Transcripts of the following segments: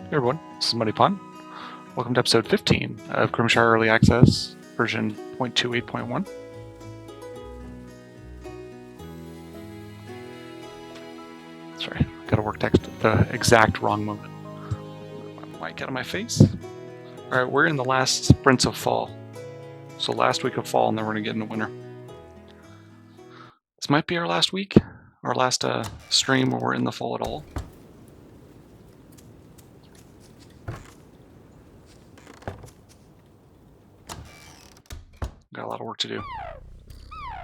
Hey everyone, this is Muddy Pond. Welcome to episode 15 of Grimshire Early Access, version 0.28.1. Sorry, gotta work text at the exact wrong moment. Move my mic out of my face. Alright, we're in the last sprints of fall. So last week of fall, and then we're gonna get into winter. This might be our last week, our last stream where we're in the fall at all. Got a lot of work to do.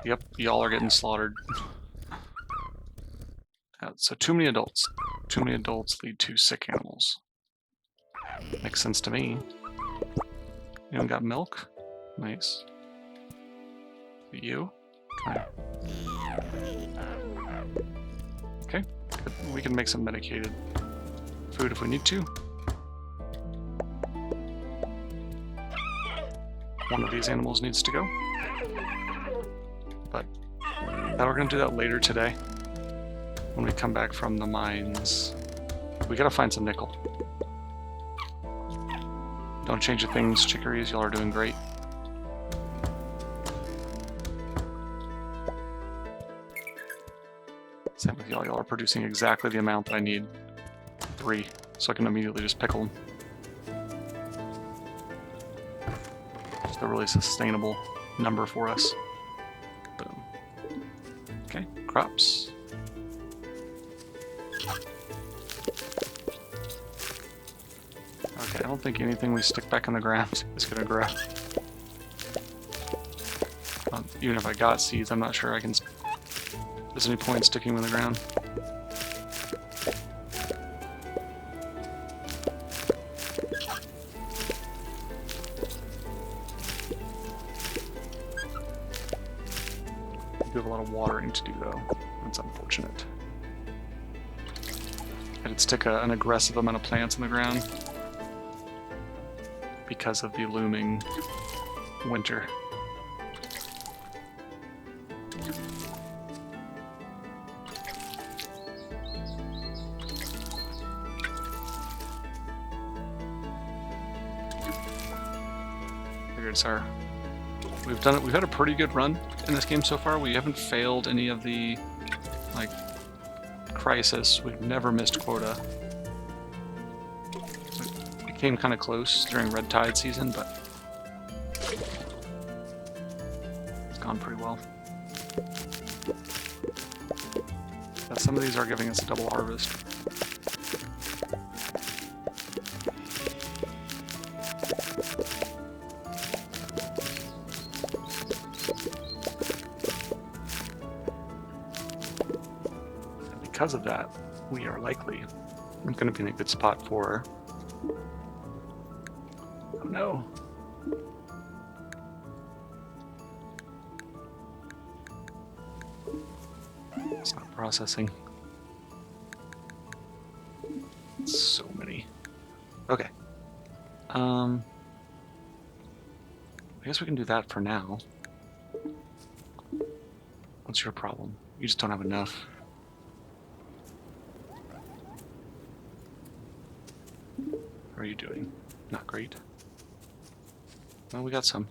Yep, y'all are getting slaughtered. So too many adults. Too many adults lead to sick animals. Makes sense to me. Anyone got milk? Nice. You? Okay, good. We can make some medicated food if we need to. One of these animals needs to go. But we're gonna do that later today. When we come back from the mines. We gotta find some nickel. Don't change your things, chicories. Y'all are doing great. Same with y'all. Y'all are producing exactly the amount that I need. 3, so I can immediately just pickle them. Just a really sustainable number for us. Boom. Okay, crops. Okay, I don't think anything we stick back in the ground is gonna grow. Even if I got seeds, I'm not sure I can. There's any point sticking them in the ground. We have a lot of watering to do, though. That's unfortunate. I did stick an aggressive amount of plants in the ground because of the looming winter. Figured it's our. We've done it. We've had a pretty good run in this game so far. We haven't failed any of the crisis. We've never missed quota. It came kind of close during red tide season, but it's gone pretty well. But some of these are giving us a double harvest. Because of that, we are likely going to be in a good spot for. Oh no. It's not processing. So many. Okay. I guess we can do that for now. What's your problem? You just don't have enough. How are you doing? Not great. Well, we got some.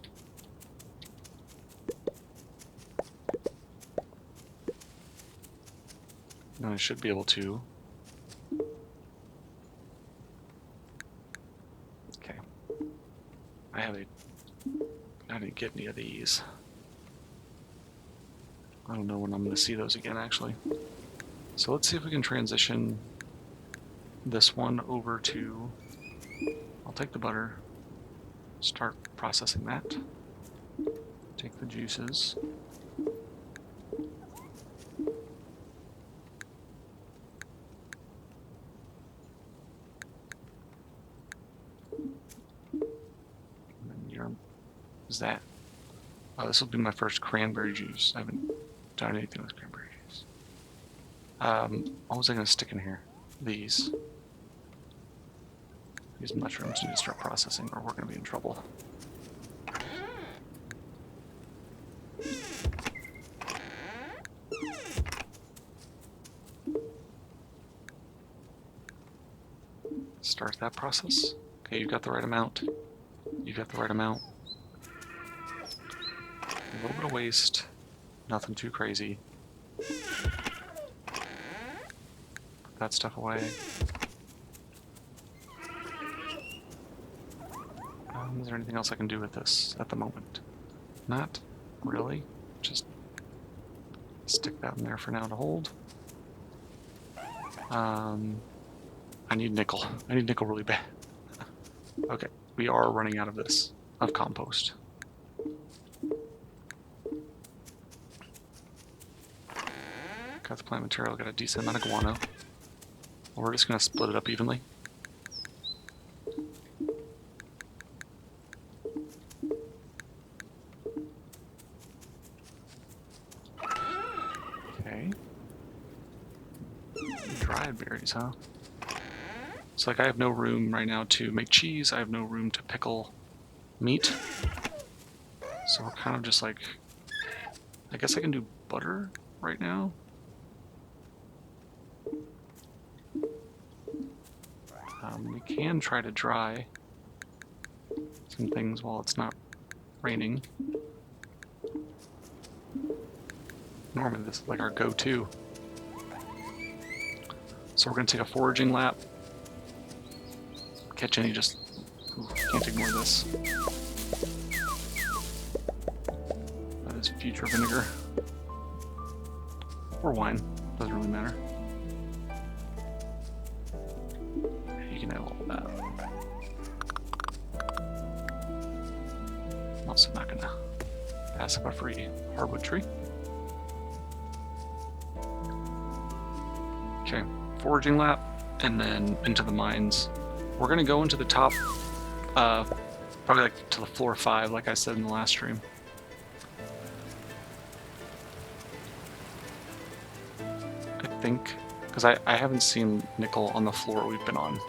Now I should be able to. Okay. I didn't get any of these. I don't know when I'm going to see those again, actually. So let's see if we can transition this one over to. I'll take the butter, start processing that, take the juices, and then is that? Oh, this will be my first cranberry juice. I haven't done anything with cranberry juice. What was I going to stick in here? These mushrooms need to start processing or we're going to be in trouble. Start that process. Okay, you've got the right amount. You've got the right amount. A little bit of waste. Nothing too crazy. Put that stuff away. Is there anything else I can do with this at the moment? Not really. Just stick that in there for now to hold. I need nickel. I need nickel really bad. Okay, we are running out of this, of compost. Got the plant material, got a decent amount of guano. We're just going to split it up evenly. Okay. Dried berries, huh? It's like I have no room right now to make cheese. I have no room to pickle meat. So we're kind of just like... I guess I can do butter right now. We can try to dry some things while it's not raining. Normally this is like our go-to. So we're going to take a foraging lap. Catch any just... Ooh, can't ignore this. That is future vinegar. Or wine. Doesn't really matter. You can have all that. I'm also not going to pass up a free hardwood tree. Okay, foraging lap, and then into the mines. We're going to go into the top, probably like to the floor 5, like I said in the last stream. I think, because I haven't seen nickel on the floor we've been on.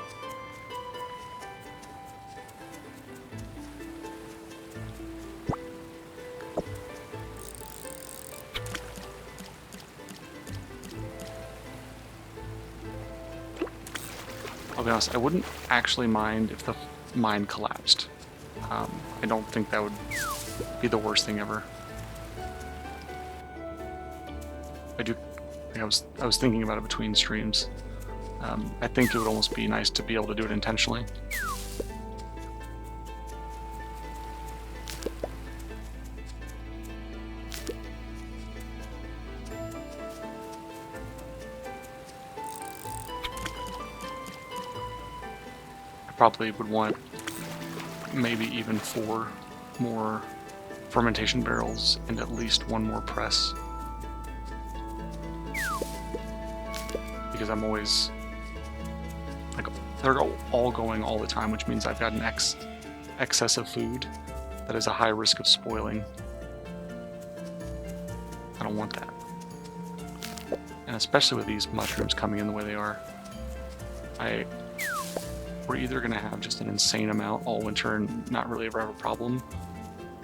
I'll be honest, I wouldn't actually mind if the mine collapsed. I don't think that would be the worst thing ever. I was thinking about it between streams. I think it would almost be nice to be able to do it intentionally. Probably would want maybe even 4 more fermentation barrels and at least 1 more press. Because I'm always, like, they're all going all the time, which means I've got an excess of food that is a high risk of spoiling. I don't want that. And especially with these mushrooms coming in the way they are, we're either going to have just an insane amount all winter and not really ever have a problem,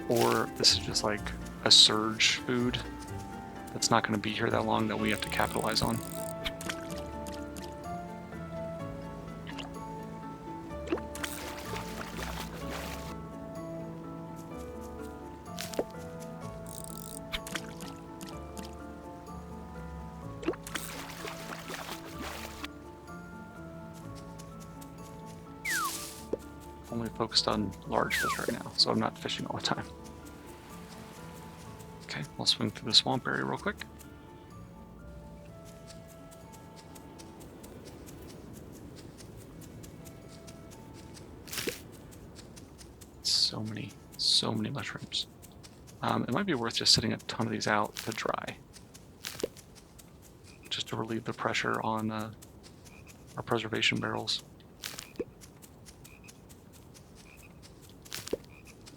or this is just like a surge food that's not going to be here that long that we have to capitalize on. Only focused on large fish right now, so I'm not fishing all the time. Okay, I'll swing through the swamp area real quick. So many mushrooms. It might be worth just sitting a ton of these out to dry, just to relieve the pressure on our preservation barrels.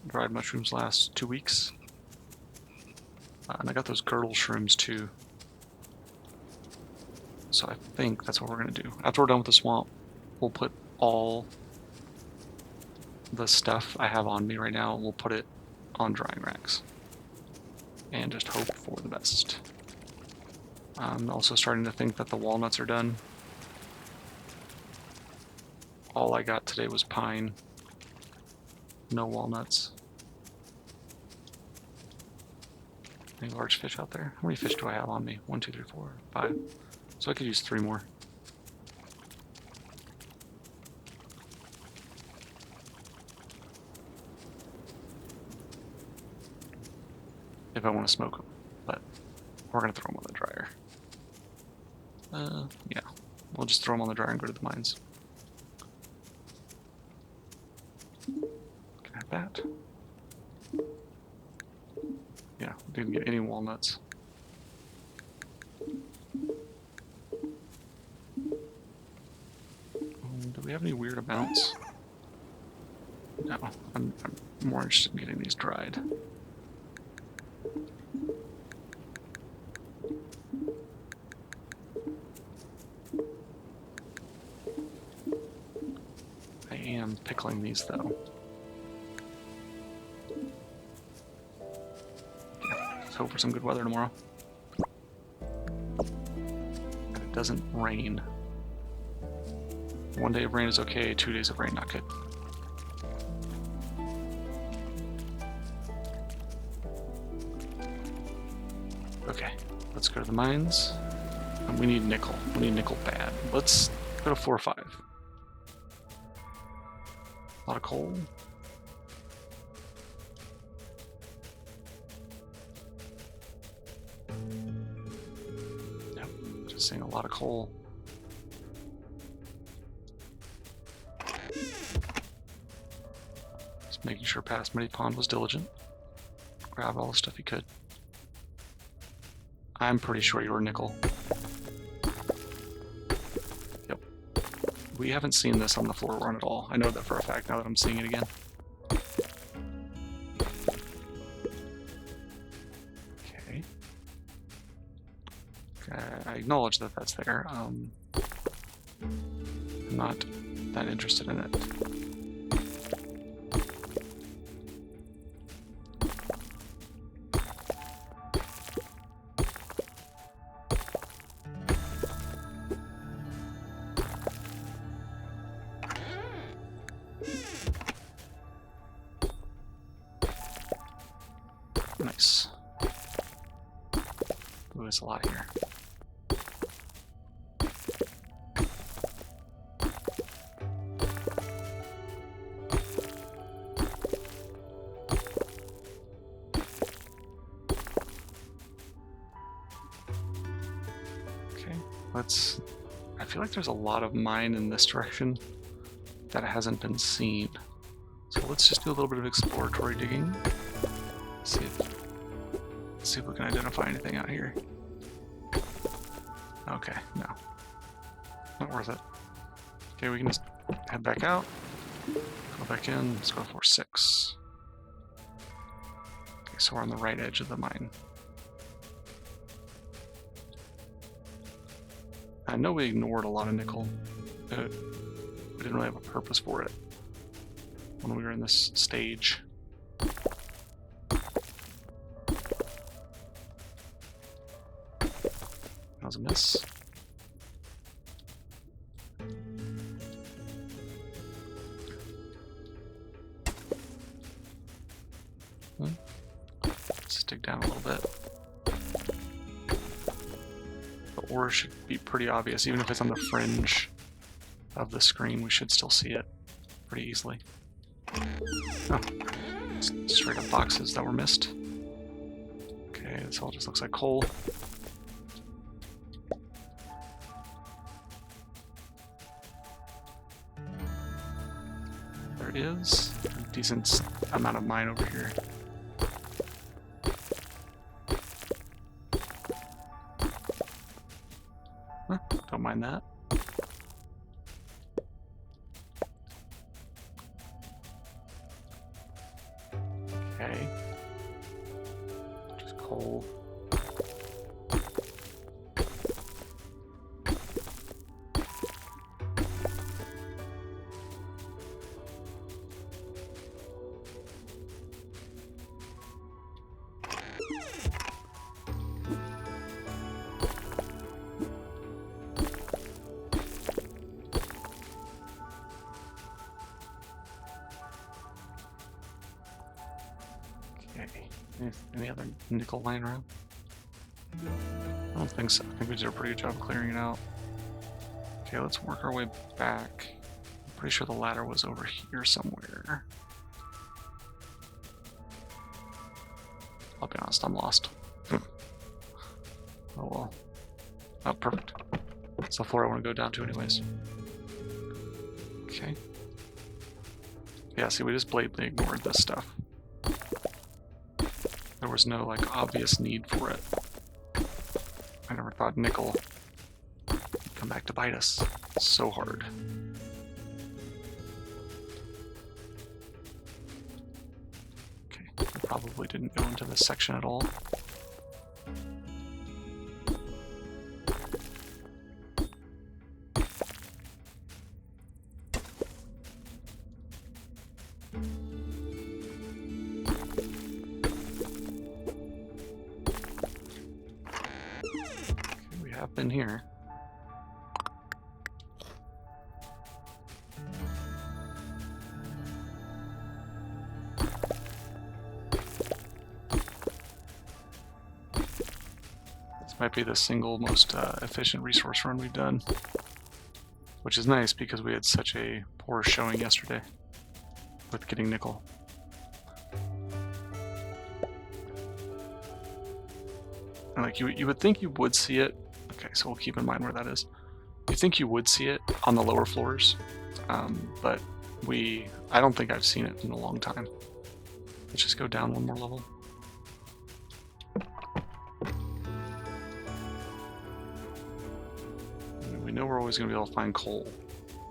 Dried mushrooms last 2 weeks. And I got those girdle shrooms too. So I think that's what we're going to do. After we're done with the swamp, we'll put all the stuff I have on me right now, we'll put it on drying racks. And just hope for the best. I'm also starting to think that the walnuts are done. all I got today was pine. No walnuts. Any large fish out there? How many fish do I have on me? 1, 2, 3, 4, 5. So I could use 3 more. If I want to smoke them, but we're going to throw them on the dryer. Yeah, we'll just throw them on the dryer and go to the mines. Can I have that? Yeah, didn't get any walnuts. Do we have any weird amounts? No, I'm more interested in getting these dried. I am pickling these though. Yeah, let's hope for some good weather tomorrow. And it doesn't rain. 1 day of rain is okay, 2 days of rain not good. Okay, let's go to the mines. And we need nickel. We need nickel bad. Let's go to 4 or 5. A lot of coal. Yep, just seeing a lot of coal. Just making sure Past Muddy Pond was diligent. Grab all the stuff he could. I'm pretty sure you were nickel. Yep. We haven't seen this on the floor run at all. I know that for a fact now that I'm seeing it again. Okay. I acknowledge that that's there. I'm not that interested in it. Nice. Ooh, there's a lot here. Okay, let's... I feel like there's a lot of mine in this direction that hasn't been seen. So let's just do a little bit of exploratory digging. See if we can identify anything out here. Okay, no. Not worth it. Okay, we can just head back out. Go back in. Let's go for 6. Okay, so we're on the right edge of the mine. I know we ignored a lot of nickel. We didn't really have a purpose for it when we were in this stage. That was a miss. Let's dig down a little bit. The ore should be pretty obvious, even if it's on the fringe of the screen, we should still see it pretty easily. Oh, it's straight up boxes that were missed. Okay, this all just looks like coal. There is a decent amount of mine over here. Huh, don't mind that. Okay. Just coal. Any other nickel lying around? I don't think so. I think we did a pretty good job clearing it out. Okay, let's work our way back. I'm pretty sure the ladder was over here somewhere. I'll be honest, I'm lost. Oh well. Oh, perfect. That's the floor I want to go down to anyways. Okay. Yeah, see, we just blatantly ignored this stuff. There was no, like, obvious need for it. I never thought nickel would come back to bite us so hard. Okay, we probably didn't go into this section at all. Up in here. This might be the single most efficient resource run we've done, which is nice because we had such a poor showing yesterday with getting nickel. And like you would think you would see it. Okay, so we'll keep in mind where that is. You think you would see it on the lower floors, but I don't think I've seen it in a long time. Let's just go down one more level. We know we're always going to be able to find coal.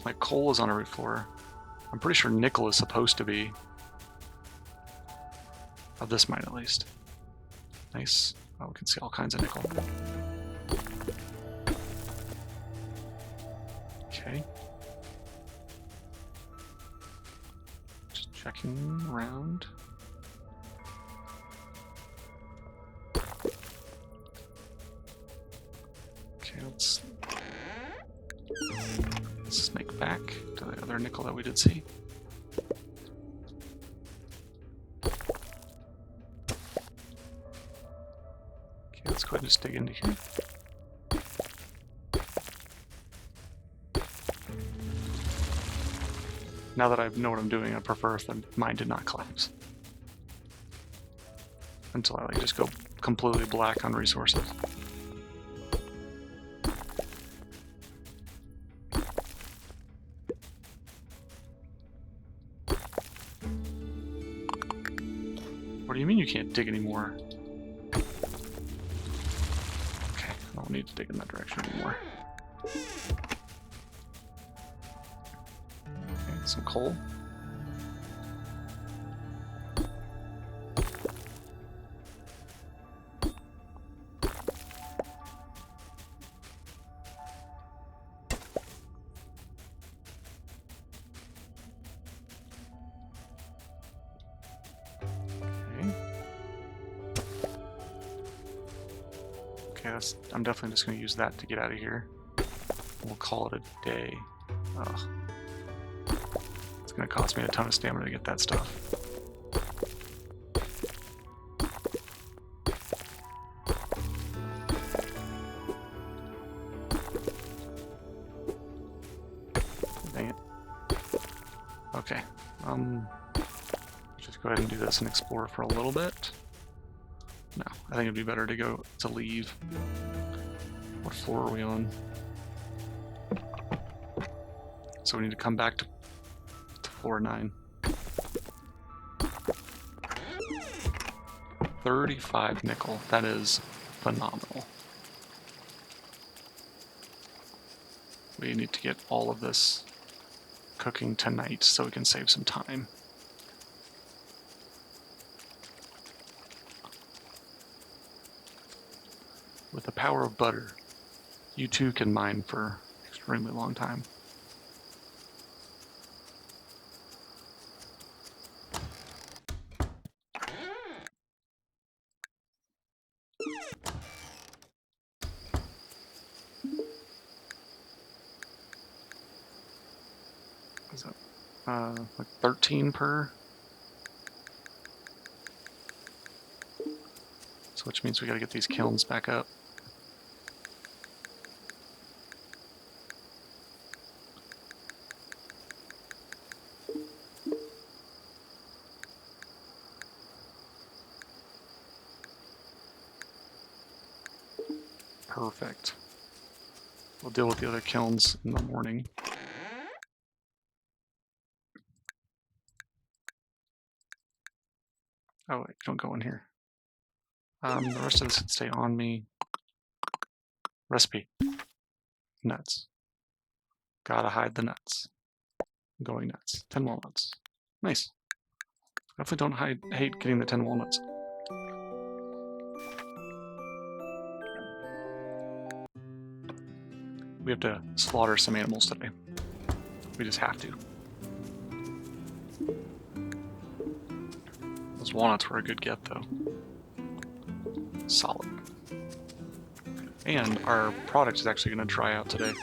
Like, coal is on every floor. I'm pretty sure nickel is supposed to be. Of this mine, at least. Nice. Oh, we can see all kinds of nickel. Okay. Just checking around. Okay, let's snake back to the other nickel that we did see. Okay, let's go ahead and just dig into here. Now that I know what I'm doing, I prefer if the mine did not collapse. Until I like just go completely black on resources. What do you mean you can't dig anymore? Okay, I don't need to dig in that direction anymore. Some coal. Okay, I'm definitely just going to use that to get out of here. We'll call it a day. Ugh. It's going to cost me a ton of stamina to get that stuff. Dang it. Okay. Just go ahead and do this and explore for a little bit. No, I think it'd be better to leave. What floor are we on? So we need to come back to floor 9. 35 nickel. That is phenomenal. We need to get all of this cooking tonight so we can save some time. With the power of butter, you too can mine for an extremely long time. Is that like 13 per? So which means we gotta get these kilns back up. Perfect. We'll deal with the other kilns in the morning. Oh wait, don't go in here. The rest of this should stay on me. Recipe. Nuts. Gotta hide the nuts. I'm going nuts. 10 walnuts. Nice. Definitely don't hate getting the 10 walnuts. We have to slaughter some animals today. We just have to. Those walnuts were a good get, though. Solid. And our product is actually going to dry out today.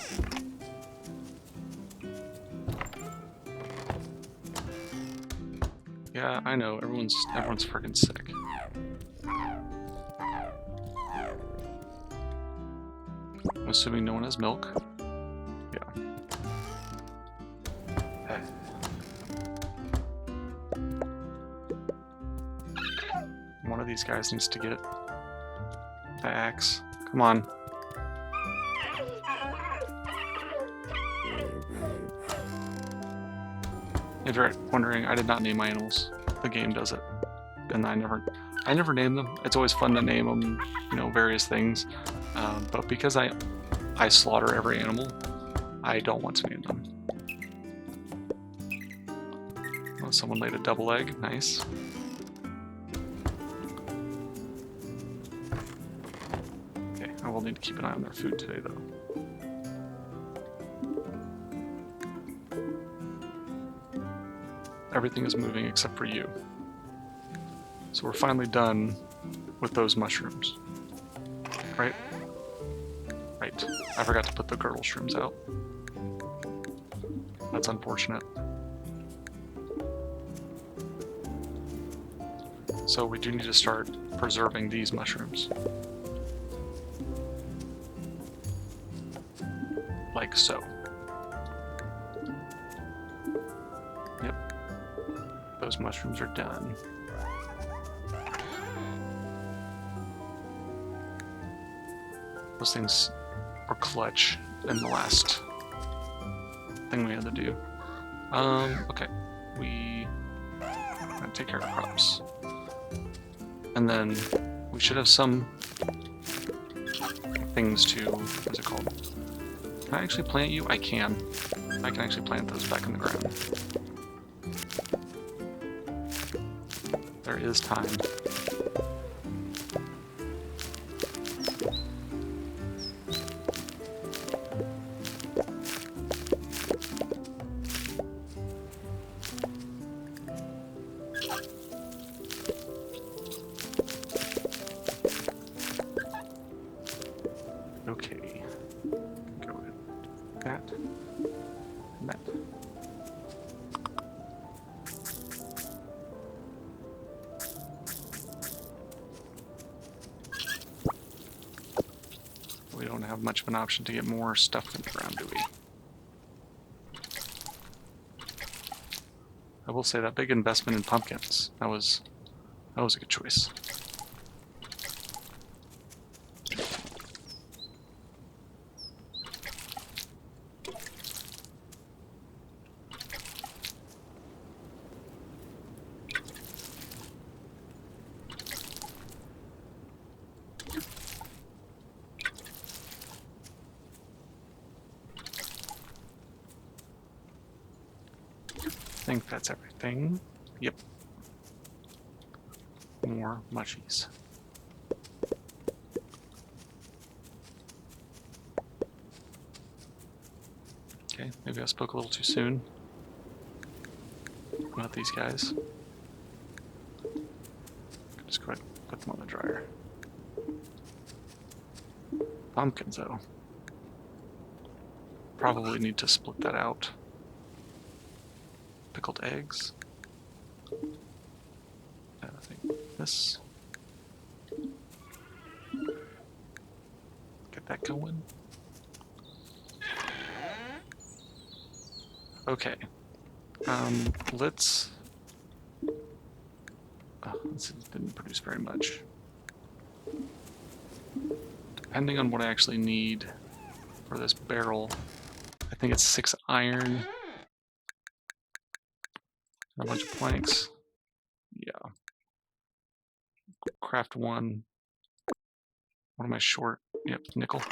Yeah, I know. Everyone's freaking sick. I'm assuming no one has milk. Yeah. One of these guys needs to get the axe. Come on. If you're wondering, I did not name my animals. The game does it, and I never name them. It's always fun to name them, you know, various things. But because I slaughter every animal, I don't want to name them. Oh, someone laid a double egg. Nice. Okay, I will need to keep an eye on their food today, though. Everything is moving except for you. So we're finally done with those mushrooms. Right? Right. I forgot to put the girdle shrooms out. That's unfortunate. So we do need to start preserving these mushrooms. Like so. Yep. Those mushrooms are done. Those things were clutch in the last thing we had to do. Okay. We gotta take care of the crops. And then we should have some things to, what's it called? Can I actually plant you? I can. I can actually plant those back in the ground. There is time. Okay. Go with that. And that. We don't have much of an option to get more stuff in the ground, do we? I will say that big investment in pumpkins, that was a good choice. I think that's everything. Yep. More mushies. Okay, maybe I spoke a little too soon. Not these guys. Just go ahead and put them on the dryer. Pumpkins, though. Probably need to split that out. Pickled eggs. I think this. Get that going. Okay. Let's... this didn't produce very much. Depending on what I actually need for this barrel, I think it's 6 iron and a bunch of planks. Yeah. Craft 1. What am I short? Yep, nickel.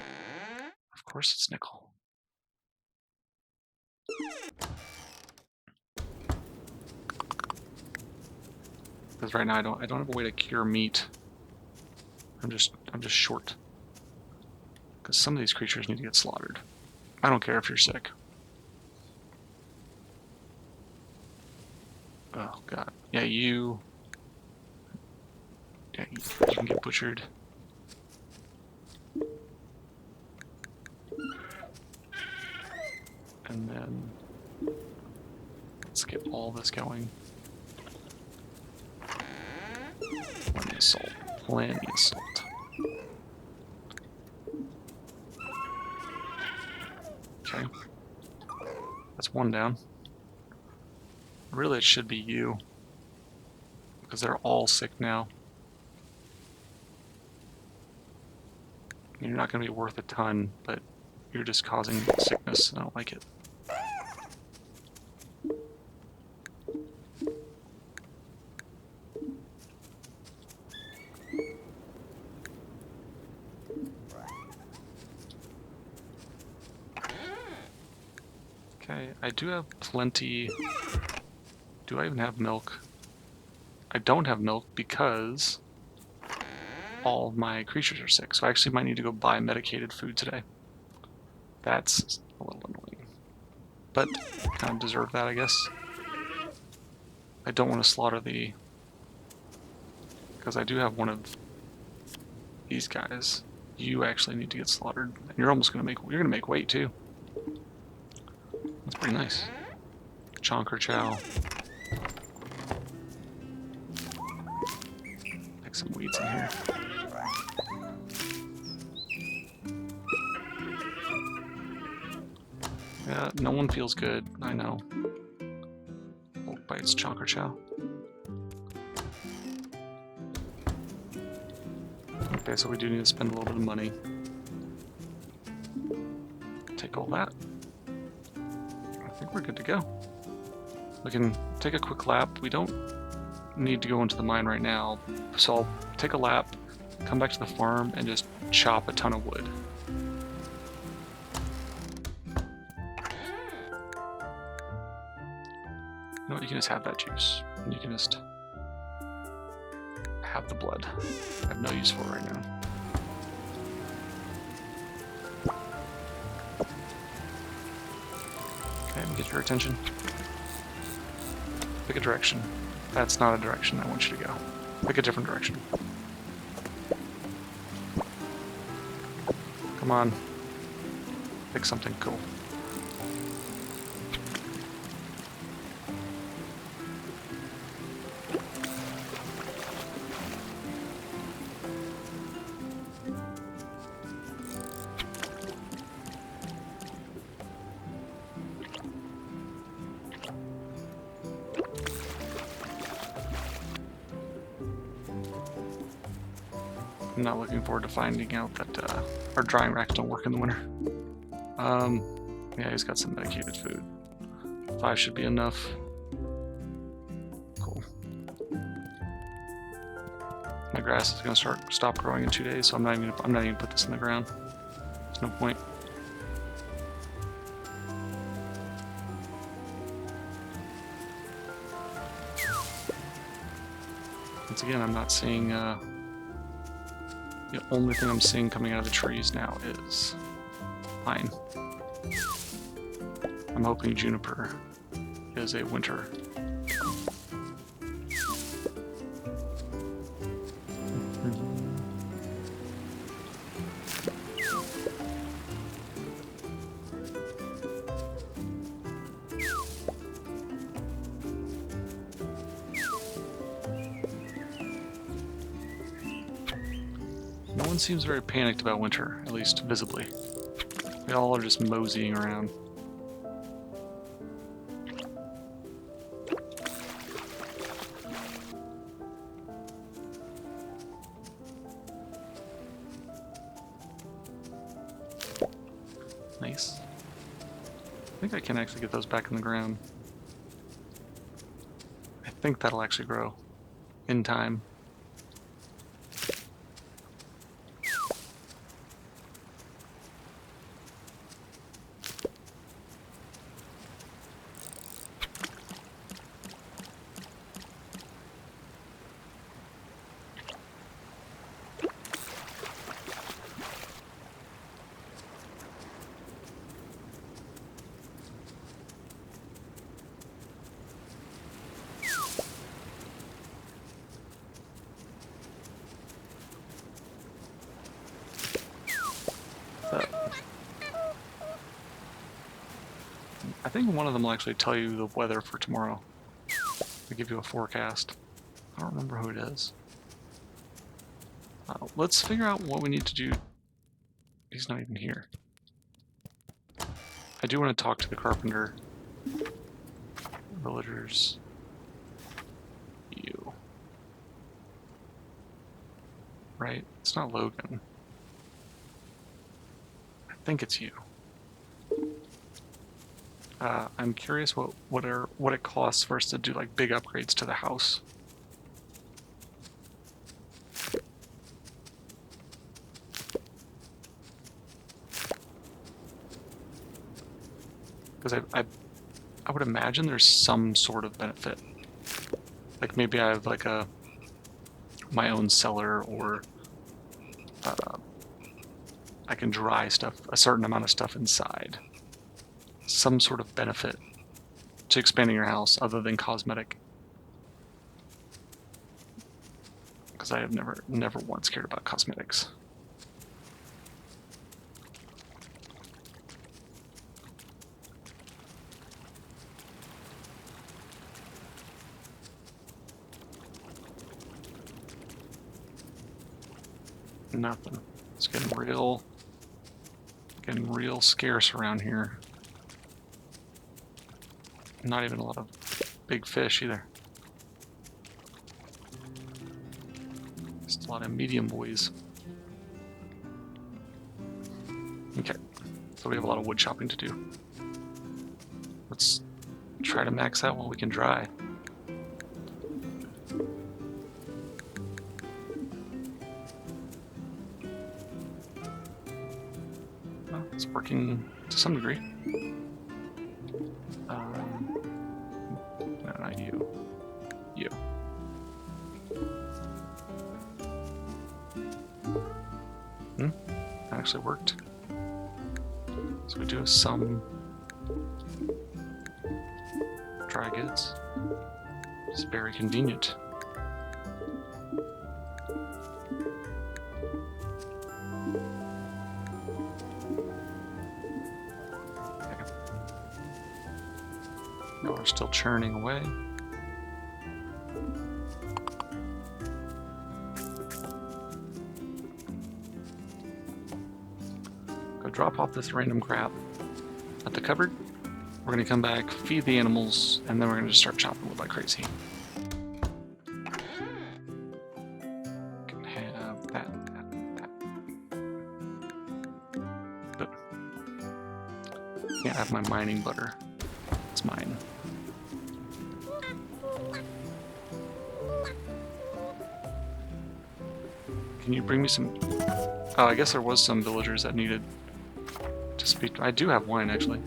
Of course it's nickel. Because right now I don't have a way to cure meat. I'm just short. Because some of these creatures need to get slaughtered. I don't care if you're sick. Oh god. Yeah, you can get butchered. And then let's get all this going. Plenty of salt. Plenty of salt. Okay. That's 1 down. Really, it should be you. Because they're all sick now. You're not going to be worth a ton, but you're just causing sickness, and I don't like it. Okay, I do have plenty. Do I even have milk? I don't have milk because all of my creatures are sick, so I actually might need to go buy medicated food today. That's a little annoying. But I kind of deserve that, I guess. I don't want to slaughter the... Because I do have one of these guys. You actually need to get slaughtered. And you're almost going to make... You're going to make weight, too. That's pretty nice. Chonker chow. Pick some weeds in here. Yeah, no one feels good, I know. Old bites chonker chow. Okay, so we do need to spend a little bit of money. Take all that. I think we're good to go. We can take a quick lap. We don't need to go into the mine right now, so I'll take a lap, come back to the farm, and just chop a ton of wood. You know what, you can just have that juice, and you can just have the blood. I have no use for it right now. Okay, let me get your attention. Pick a direction. That's not a direction I want you to go. Pick a different direction. Come on. Pick something cool. I'm not looking forward to finding out that our drying racks don't work in the winter. Yeah, he's got some medicated food. 5 should be enough. Cool. My grass is gonna stop growing in 2 days, so I'm not even gonna put this in the ground. There's no point. Once again, I'm not seeing. The only thing I'm seeing coming out of the trees now is pine. I'm hoping juniper is a winter. No one seems very panicked about winter, at least visibly. We all are just moseying around. Nice. I think I can actually get those back in the ground. I think that'll actually grow in time. I think one of them will actually tell you the weather for tomorrow. They give you a forecast. I don't remember who it is. Let's figure out what we need to do. He's not even here. I do want to talk to the carpenter. Villagers. You. Right? It's not Logan. I think it's you. I'm curious what it costs for us to do like big upgrades to the house. Because I would imagine there's some sort of benefit. Like maybe I have like my own cellar, or I can dry stuff, a certain amount of stuff inside. Some sort of benefit to expanding your house other than cosmetic. Because I have never once cared about cosmetics. Nothing. It's getting real scarce around here. Not even a lot of big fish either. Just a lot of medium boys. Okay, so we have a lot of wood chopping to do. Let's try to max out what we can dry. Well, it's working to some degree. No, not you. You. That actually worked. So we do have some dry goods. It's very convenient. No, we're still churning away. Go drop off this random crap at the cupboard. We're gonna come back, feed the animals, and then we're gonna just start chopping wood like crazy. Can have that. But can't have my mining butter. It's mine. Can you bring me some... Oh, I guess there was some villagers that needed to speak. I do have wine, actually.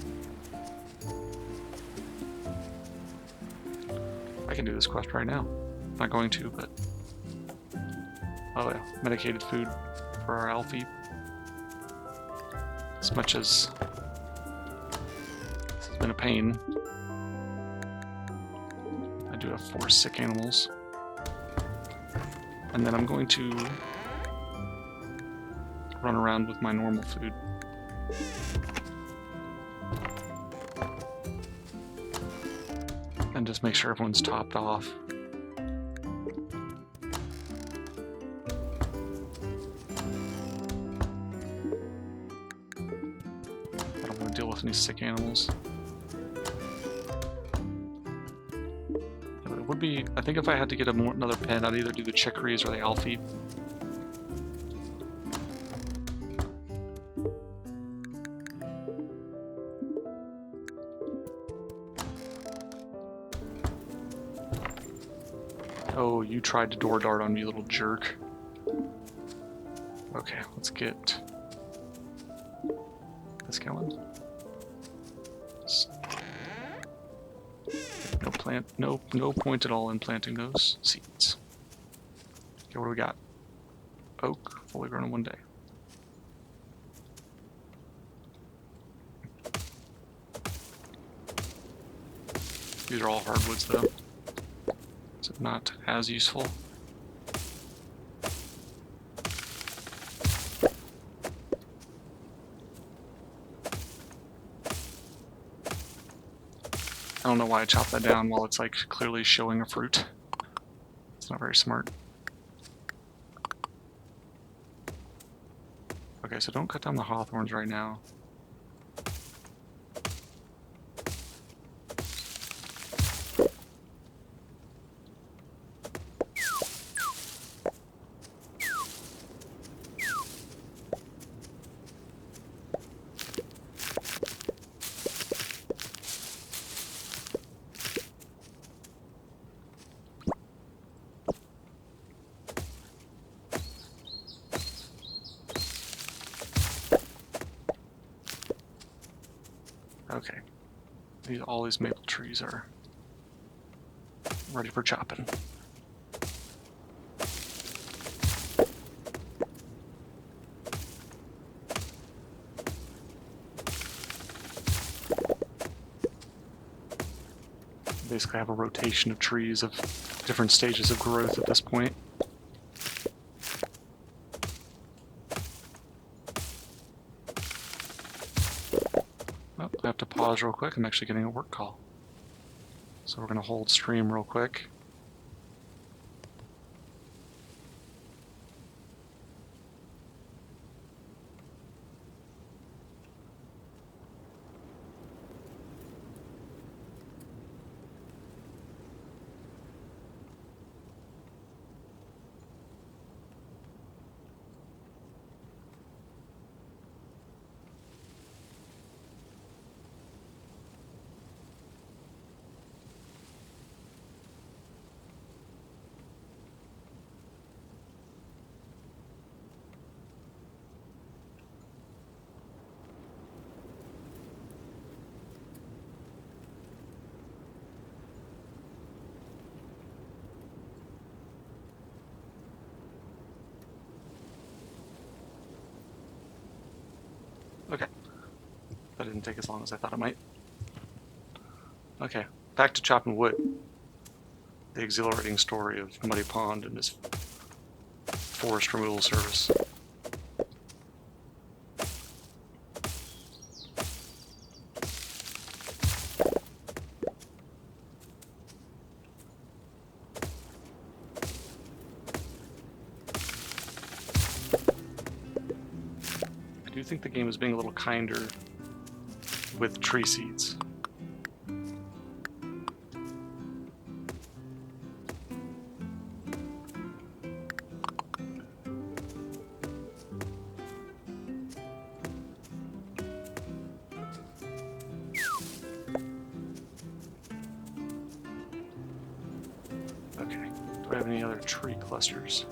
I can do this quest right now. I'm not going to, but... Oh yeah, medicated food for our Alfie. As much as this has been a pain, I do have 4 sick animals. And then I'm going to run around with my normal food. And just make sure everyone's topped off. any sick animals. It would be, I think if I had to get another pen, I'd either do the chicories or the alfie. Oh, you tried to door dart on me, you little jerk. Okay, let's get this going. No point at all in planting those seeds. Okay, what do we got? Oak, fully grown in 1 day. These are all hardwoods though, so not as useful. I don't know why I chopped that down while it's like clearly showing a fruit. It's not very smart. Okay, so don't cut down the hawthorns right now. Okay, all these maple trees are ready for chopping. Basically have a rotation of trees of different stages of growth at this point. Oh, I have to pause real quick. I'm actually getting a work call. So we're going to hold stream real quick. Okay. That didn't take as long as I thought it might. Okay, back to chopping wood. The exhilarating story of Muddy Pond and his forest removal service. I do think the game is being a little kinder with tree seeds. Okay, do I have any other tree clusters?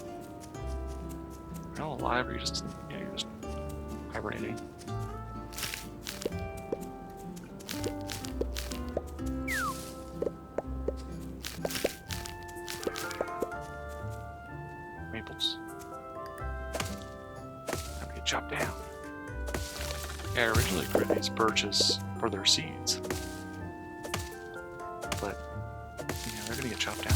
Are you all alive or you're just hibernating? Maples. Time to get chopped down. Yeah, I originally grew these birches for their seeds. But, yeah, they're gonna get chopped down.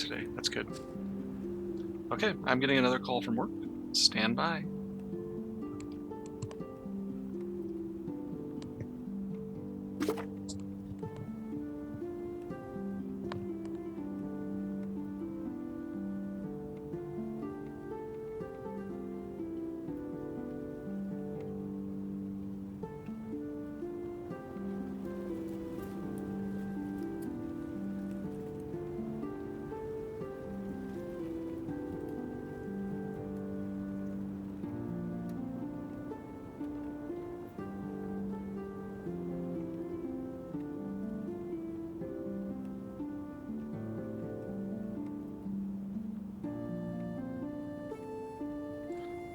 today. That's good. Okay, I'm getting another call from work. Stand by.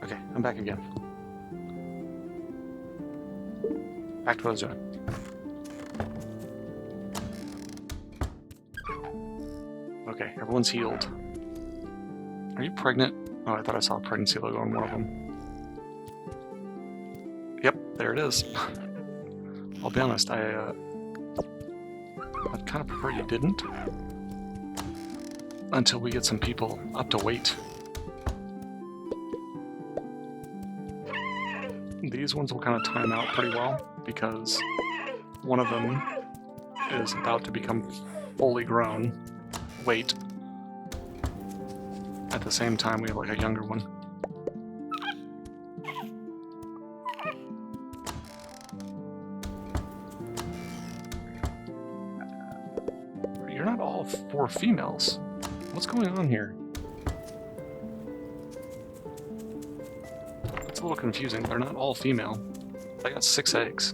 Okay, I'm back again. Back to what I was doing. Okay, everyone's healed. Are you pregnant? Oh, I thought I saw a pregnancy logo on one of them. Yep, there it is. I'll be honest, I'd kind of prefer you didn't. Until we get some people up to weight. These ones will kind of time out pretty well, because one of them is about to become fully grown weight. At the same time, we have like a younger one. You're not all 4 females. What's going on here? It's a little confusing. They're not all female. I got 6 eggs.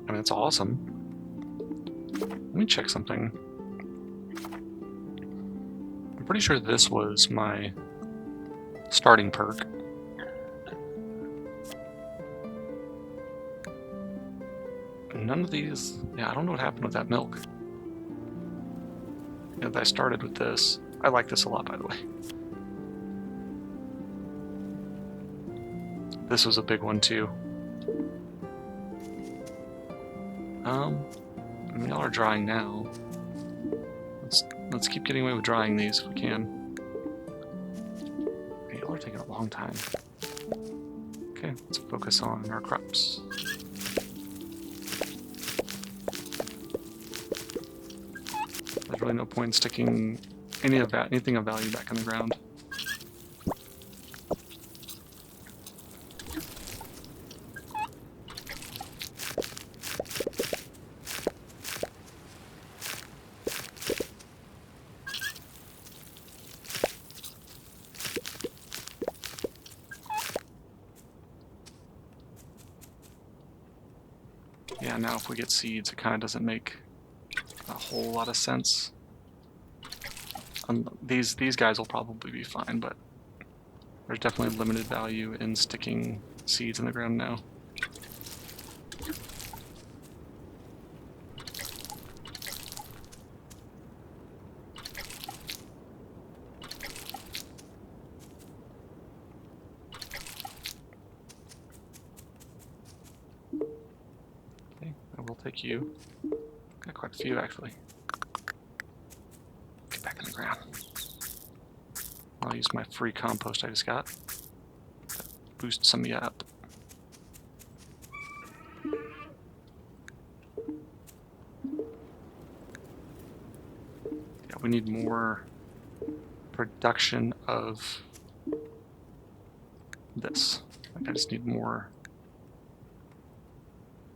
I mean, it's awesome. Let me check something. I'm pretty sure this was my starting perk. None of these... Yeah, I don't know what happened with that milk. If I started with this... I like this a lot, by the way. This was a big one, too. I mean, y'all are drying now. Let's keep getting away with drying these if we can. Okay, y'all are taking a long time. Okay, let's focus on our crops. There's really no point in sticking anything of value back in the ground. Yeah, now if we get seeds, it kind of doesn't make a whole lot of sense. These guys will probably be fine, but there's definitely limited value in sticking seeds in the ground now. Okay, I will take you. Got quite a few, actually. Get back in the ground. I'll use my free compost I just got to boost some of you up. Yeah, we need more production of this. Like, I just need more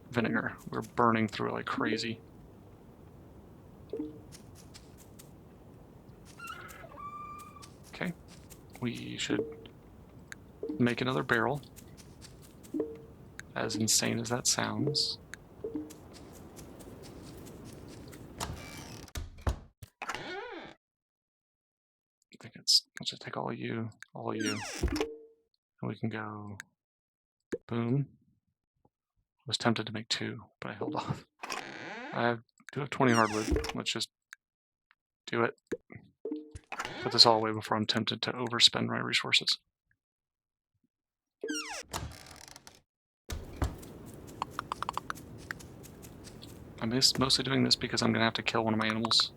vinegar. We're burning through it like crazy. Okay, we should make another barrel. As insane as that sounds. I think let's just take all of you, and we can go boom. I was tempted to make 2, but I held off. I do have 20 hardwood. Let's just do it. Put this all away before I'm tempted to overspend my resources. I'm mostly doing this because I'm going to have to kill one of my animals.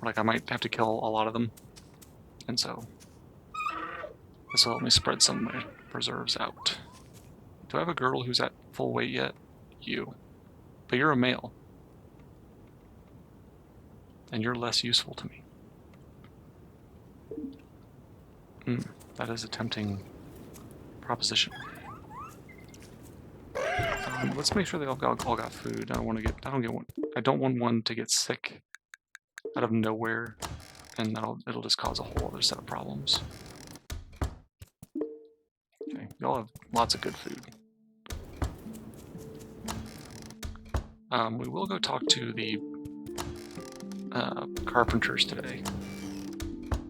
Like, I might have to kill a lot of them. And so this will help me spread some of my preserves out. Do I have a girl who's at full weight yet? You. But you're a male. And you're less useful to me. That is a tempting proposition. Let's make sure they all got food. I don't want one to get sick out of nowhere, and it'll just cause a whole other set of problems. Okay, y'all have lots of good food. We will go talk to the carpenters today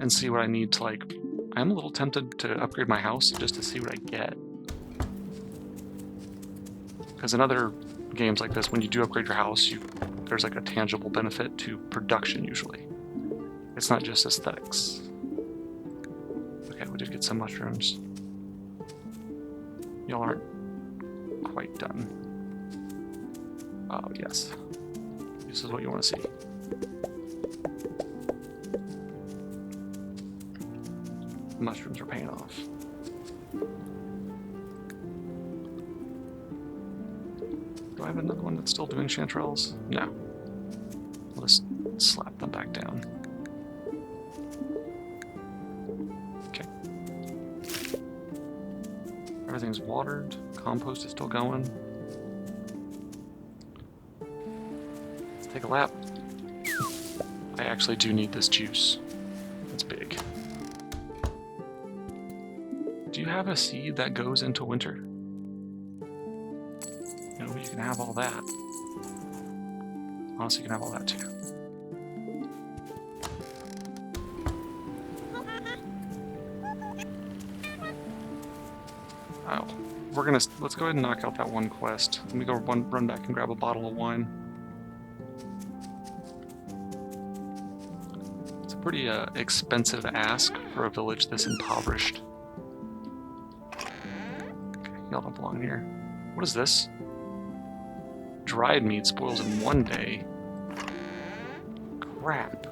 and see what I need to, like. I'm a little tempted to upgrade my house just to see what I get. Because in other games like this, when you do upgrade your house, there's like a tangible benefit to production usually. It's not just aesthetics. Okay, we did get some mushrooms. Y'all aren't quite done. Oh, yes. This is what you want to see. The mushrooms are paying off. Do I have another one that's still doing chanterelles? No. We'll just slap them back down. Okay. Everything's watered. Compost is still going. Let's take a lap. I actually do need this juice. It's big. Do you have a seed that goes into winter? You can have all that. Honestly, you can have all that too. Oh, let's go ahead and knock out that one quest. Let me go run back and grab a bottle of wine. It's a pretty expensive ask for a village this impoverished. Okay, y'all don't belong here. What is this? Dried meat spoils in 1 day. Crap.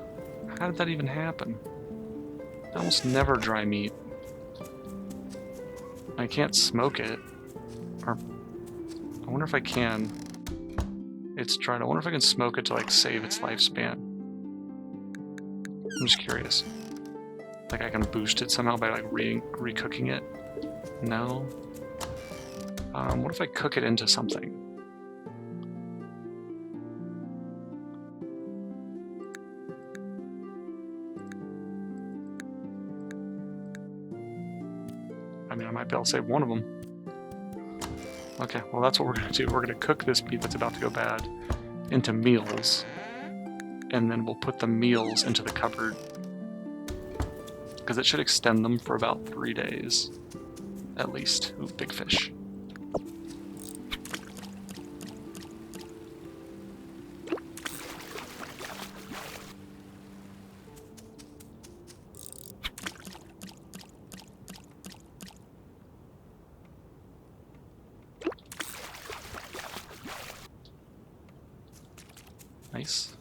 How did that even happen? I almost never dry meat. I can't smoke it. Or I wonder if I can. It's dried. I wonder if I can smoke it to like save its lifespan. I'm just curious. Like I can boost it somehow by like recooking it? No. What if I cook it into something? I mean, I might be able to save one of them. Okay, well that's what we're going to do. We're going to cook this meat that's about to go bad into meals, and then we'll put the meals into the cupboard. Because it should extend them for about 3 days, at least. Ooh, big fish. Nice.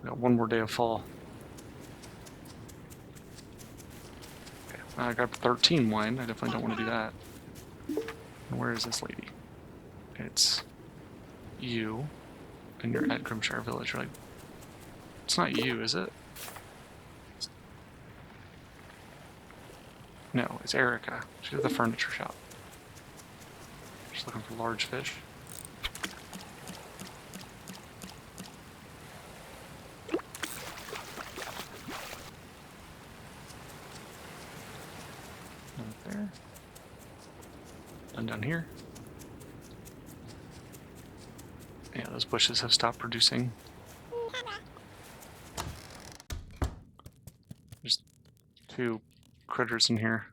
We got one more day of fall. Okay, I got 13 wine. I definitely don't want to do that. And where is this lady? It's you, and you're at Grimshire Village, right? It's not you, is it? No, it's Erica. She's at the furniture shop. She's looking for large fish. There. And down here. Yeah, those bushes have stopped producing. There's 2 critters in here.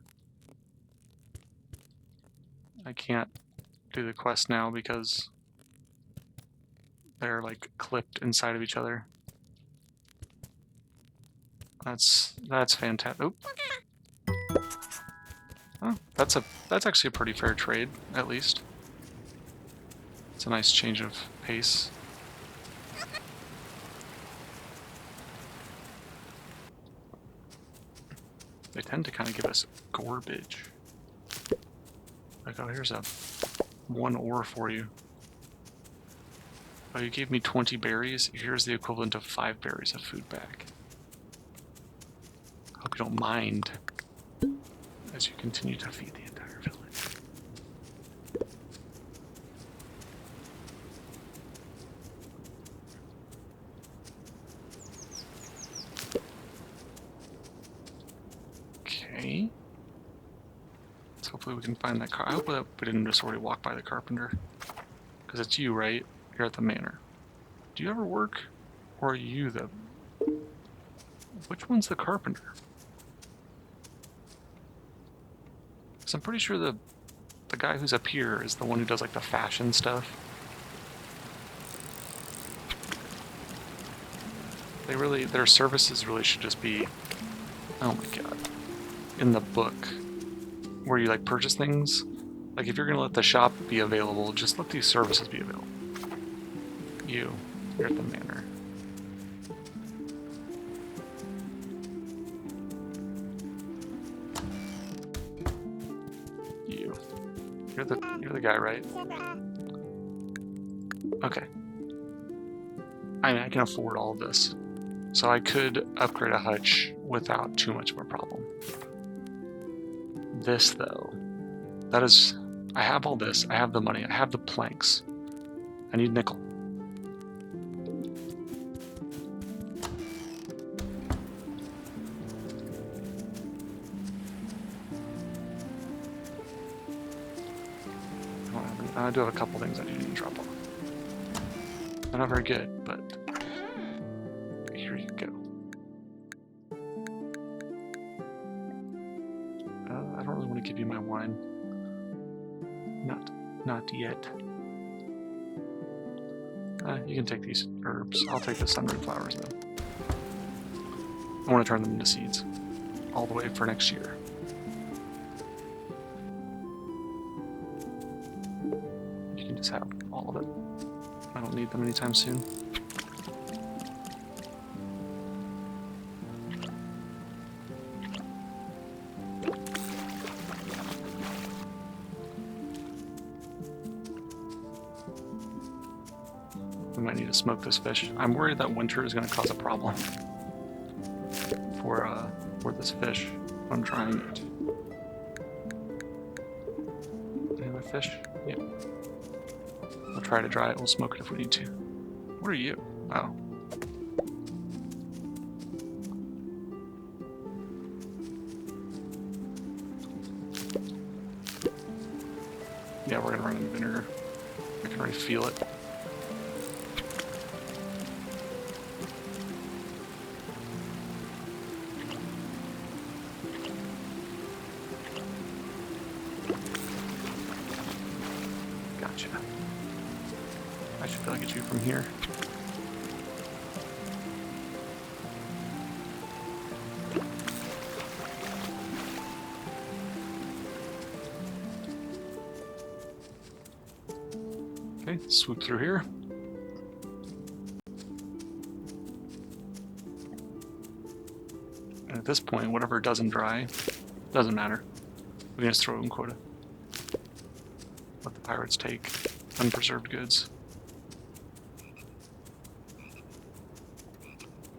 I can't do the quest now because they're like clipped inside of each other. That's fantastic. Oop. Oh, that's actually a pretty fair trade, at least. It's a nice change of pace. They tend to kind of give us garbage. Like, oh, here's a 1 ore for you. Oh, you gave me 20 berries. Here's the equivalent of 5 berries of food back. Hope you don't mind as you continue to feed the entire village. Okay. So hopefully we can find that car. I hope that we didn't just already walk by the carpenter. Because it's you, right? You're at the manor. Do you ever work? Or are you the... Which one's the carpenter? Because I'm pretty sure the guy who's up here is the one who does like the fashion stuff. Their services really should just be, oh my god, in the book where you like purchase things. Like if you're gonna let the shop be available, just let these services be available. You're at the manor. You're the guy, right? Okay. I mean, I can afford all of this. So I could upgrade a hutch without too much of a problem. This, though, that is... I have all this. I have the money. I have the planks. I need nickel. I do have a couple things I do need to drop off. They're not very good, but here you go. I don't really want to give you my wine. Not yet. You can take these herbs. I'll take the sunred flowers though. I want to turn them into seeds all the way for next year. You can just have all of it. I don't need them anytime soon. We might need to smoke this fish. I'm worried that winter is going to cause a problem for this fish. I'm trying it. Any other fish? Yeah. We'll try to dry it. We'll smoke it if we need to. What are you? Oh. Yeah, we're gonna run in vinegar. I can already feel it. Gotcha. I should be able to get you from here. Okay, swoop through here. And at this point, whatever doesn't dry, doesn't matter. We can just throw it in quota. Let the pirates take unpreserved goods.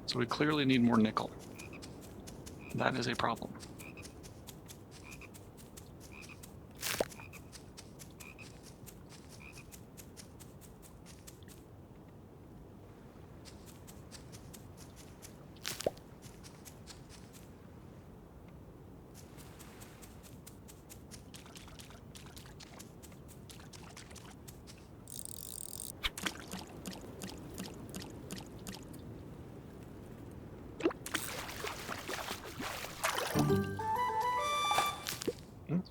So we clearly need more nickel. That is a problem.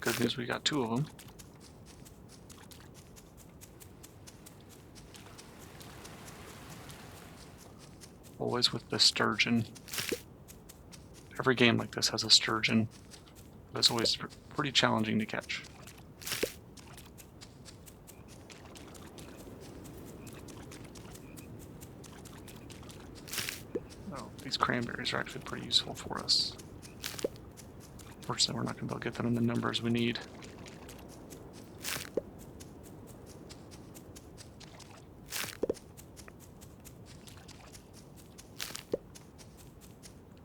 Good news, we got 2 of them. Always with the sturgeon. Every game like this has a sturgeon, but it's always pretty challenging to catch. Oh, these cranberries are actually pretty useful for us. Unfortunately, we're not going to be able to get them in the numbers we need.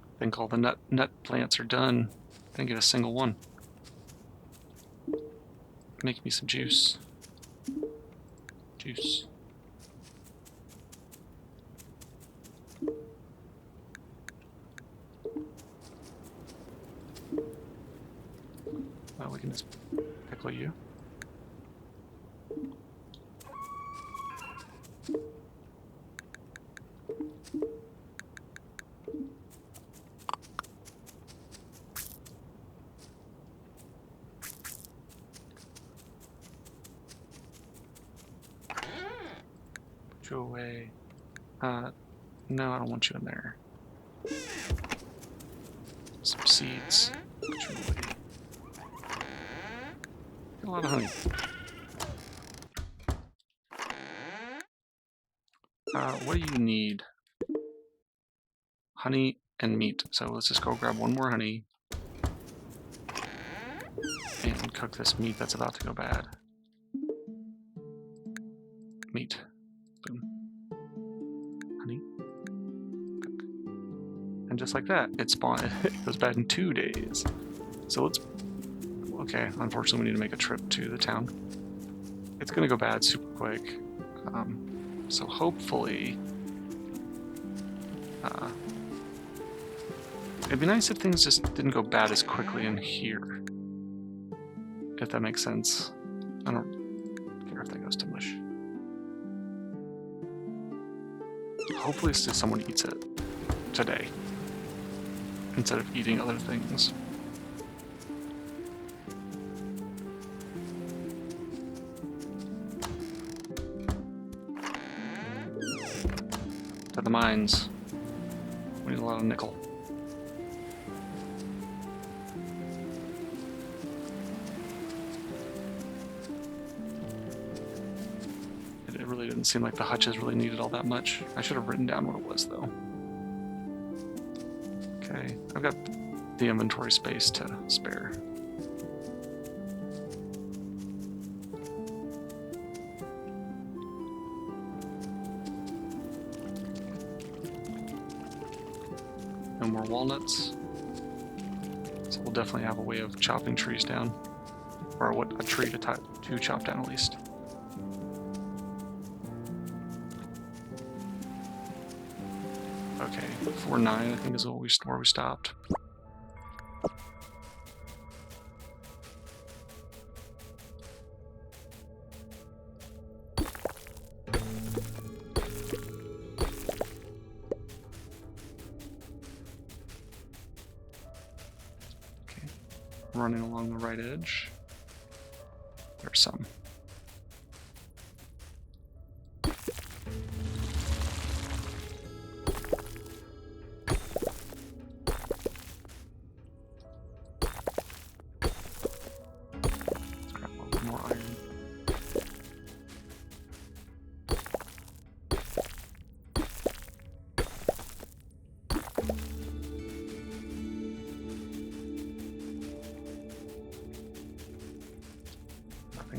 I think all the nut plants are done. I didn't get a single one. Make me some juice. Juice. Well, we can just pickle you. Put you away. No, I don't want you in there. Some seeds. Put you away. Get a lot of honey. What do you need? Honey and meat. So let's just go grab one more honey and cook this meat that's about to go bad. Meat. Boom. Honey. Cook. And just like that, it spawned. It goes bad in 2 days. So let's. Okay, unfortunately, we need to make a trip to the town. It's gonna go bad super quick. So hopefully. It'd be nice if things just didn't go bad as quickly in here. If that makes sense. I don't care if that goes to mush. Hopefully still someone eats it today. Instead of eating other things. To the mines. We need a lot of nickel. It really didn't seem like the hutches really needed all that much. I should have written down what it was, though. Okay, I've got the inventory space to spare. No more walnuts. So we'll definitely have a way of chopping trees down. Or what a tree to chop down at least. Okay, 4-9 I think is where we stopped. Okay, running along the right edge. There's some.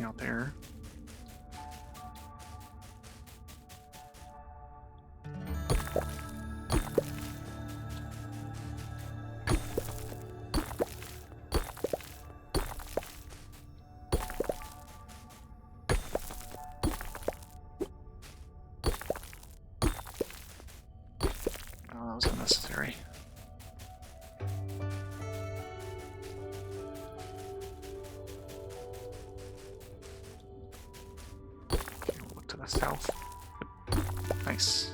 Out there. Oh, that was unnecessary. South. Nice.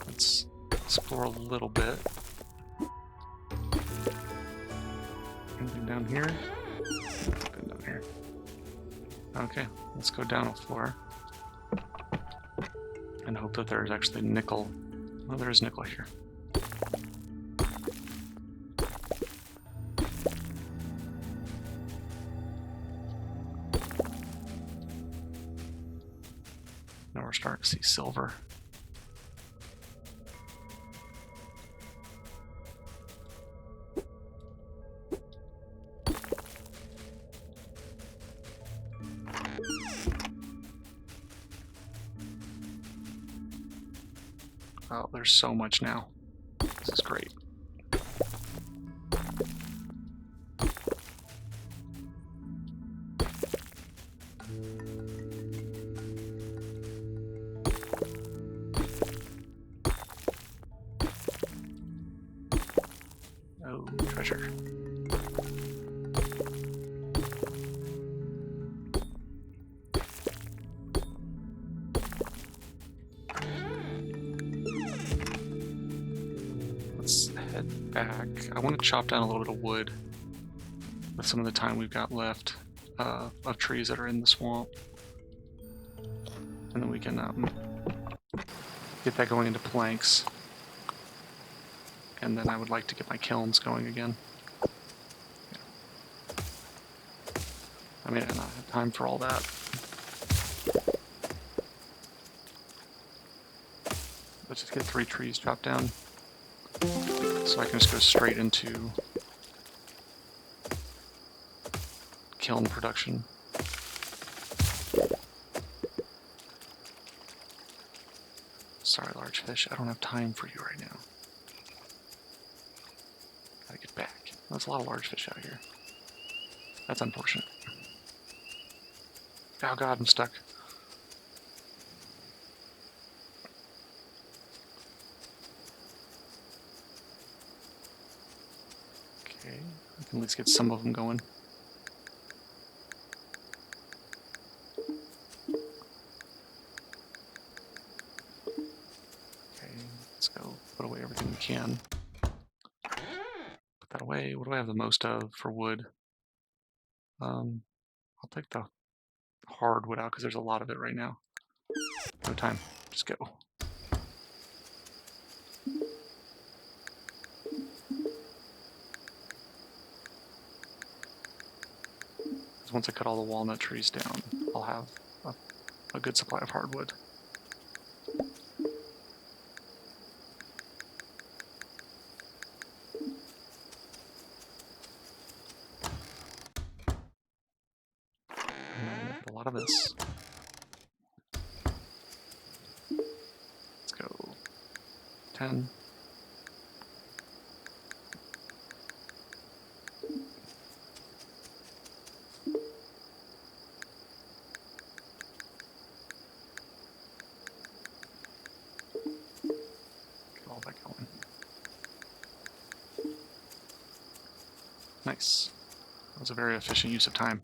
Let's explore a little bit. Anything down here? Nothing down here. Okay, let's go down a floor. And hope that there's actually nickel. Oh, there is nickel here. Now we're starting to see silver. Oh, there's so much now. This is great. Oh, treasure. Let's head back. I want to chop down a little bit of wood with some of the time we've got left of trees that are in the swamp. And then we can get that going into planks. And then I would like to get my kilns going again. Yeah. I mean, I don't have time for all that. Let's just get 3 trees chopped down. So I can just go straight into kiln production. Sorry, large fish, I don't have time for you right now. Gotta get back. There's a lot of large fish out here. That's unfortunate. Oh god, I'm stuck. Okay, I can at least get some of them going. Okay, let's go put away everything we can. Put that away. What do I have the most of for wood? I'll take the hardwood out because there's a lot of it right now. No time. Just go. Once I cut all the walnut trees down, I'll have a good supply of hardwood. And a lot of this. Let's go 10. Nice. That was a very efficient use of time.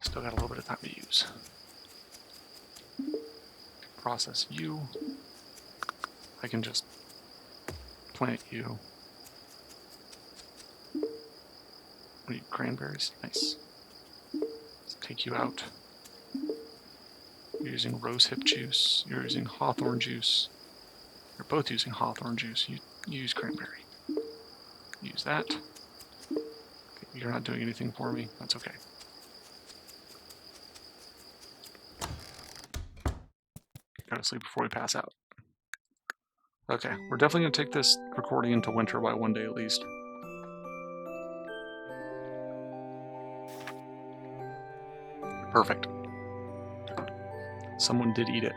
Still got a little bit of time to use. Process you. I can just plant you. What are you, cranberries? Nice. Let's take you out. You're using rosehip juice. You're using hawthorn juice. You're both using hawthorn juice. You use cranberry. Use that. Okay, you're not doing anything for me. That's okay. Go to sleep before we pass out. Okay, we're definitely going to take this recording into winter by 1 day at least. Perfect. Someone did eat it.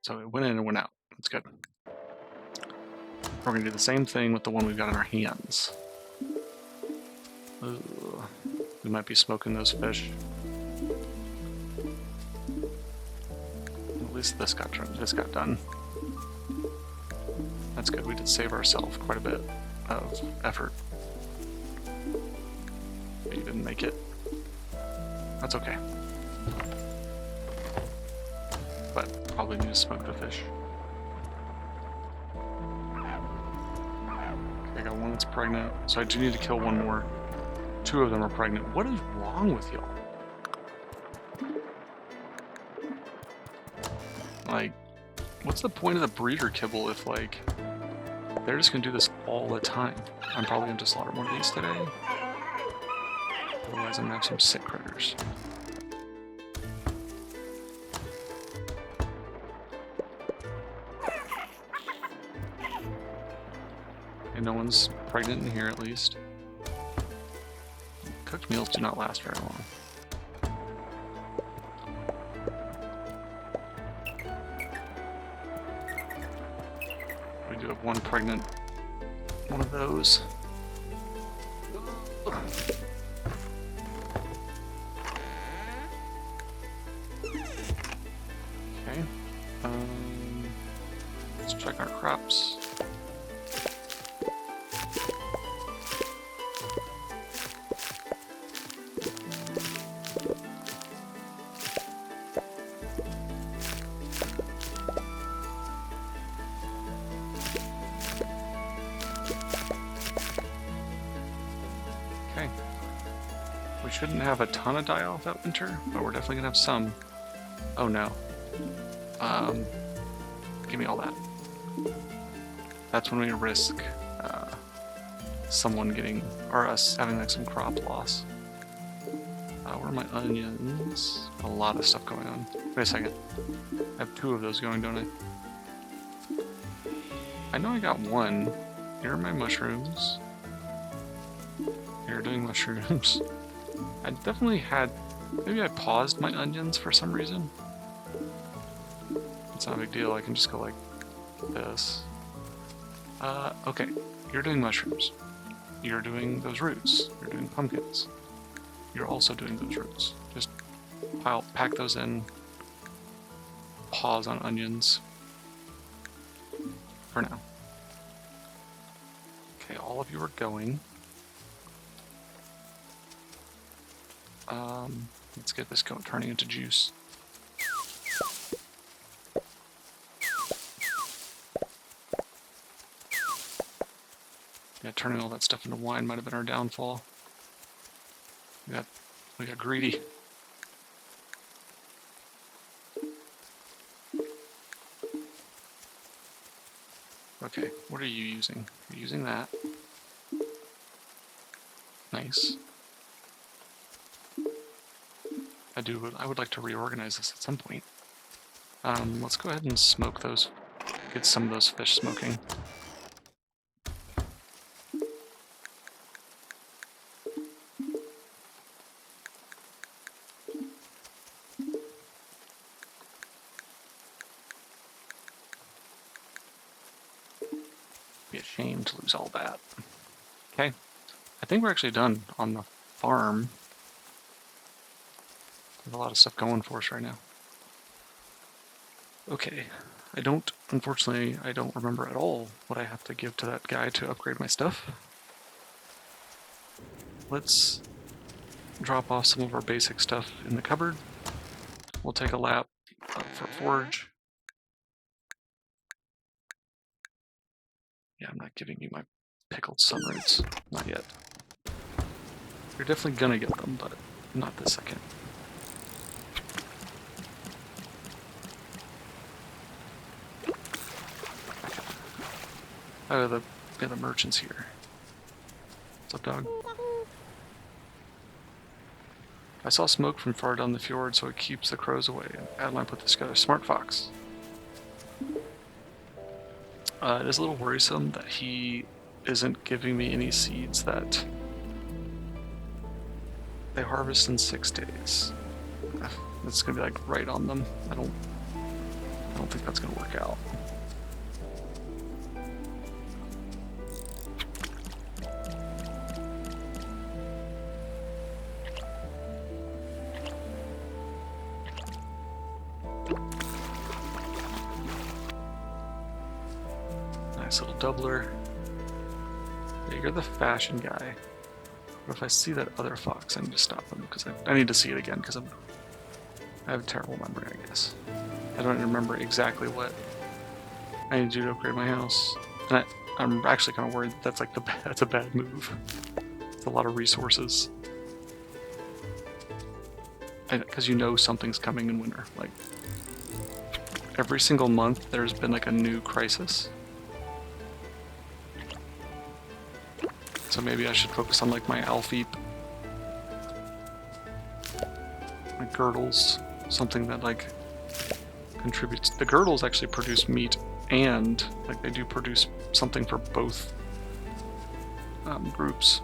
So it went in and went out. That's good. We're going to do the same thing with the one we've got in our hands. Ugh. We might be smoking those fish. At least this got done. That's good. We did save ourselves quite a bit of effort. But you didn't make it. That's okay. But probably need to smoke the fish. Okay, I got one that's pregnant, so I do need to kill one more. 2 of them are pregnant. What is wrong with y'all? Like, what's the point of the breeder kibble if, like, they're just gonna do this all the time? I'm probably gonna slaughter one of these today. Otherwise, I'm gonna have some sick critters. Okay, no one's pregnant in here at least. Cooked meals do not last very long. We do have one pregnant one of those. Okay. Let's check our crops. Okay. We shouldn't have a ton of die-off that winter, but we're definitely gonna have some. Oh no. Give me all that. That's when we risk someone getting, or us having like some crop loss. Where are my onions? A lot of stuff going on. Wait a second. I have 2 of those going, don't I? I know I got 1. Here are my mushrooms. Here, doing mushrooms. I definitely had... Maybe I paused my onions for some reason. It's not a big deal, I can just go like this. Okay, you're doing mushrooms. You're doing those roots. You're doing pumpkins. You're also doing those roots. Just pack those in. Pause on onions. For now. Okay, all of you are going. Let's get this turning into juice. Yeah, turning all that stuff into wine might have been our downfall. We got greedy. Okay, what are you using? You're using that. Nice. I would like to reorganize this at some point. Let's go ahead and smoke those, get some of those fish smoking. Be a shame to lose all that. Okay, I think we're actually done on the farm. There's a lot of stuff going for us right now. Okay, unfortunately, I don't remember at all what I have to give to that guy to upgrade my stuff. Let's drop off some of our basic stuff in the cupboard. We'll take a lap for forage. Yeah, I'm not giving you my pickled sun roots. Not yet. You're definitely gonna get them, but not this second. Oh, the merchant's here. What's up, dog? I saw smoke from far down the fjord, so it keeps the crows away. Adeline put this together. Smart fox. It is a little worrisome that he isn't giving me any seeds that they harvest in 6 days. It's gonna be like right on them. I don't think that's gonna work out. Nice little doubler. Yeah, you're the fashion guy. But if I see that other fox, I need to stop him because I need to see it again because I have a terrible memory, I guess. I don't remember exactly what I need to do to upgrade my house. And I'm actually kind of worried that's like that's a bad move. It's a lot of resources. Because you know something's coming in winter. Like every single month there's been like a new crisis. So maybe I should focus on like my alfeep, my girdles, something that like contributes. The girdles actually produce meat and like they do produce something for both groups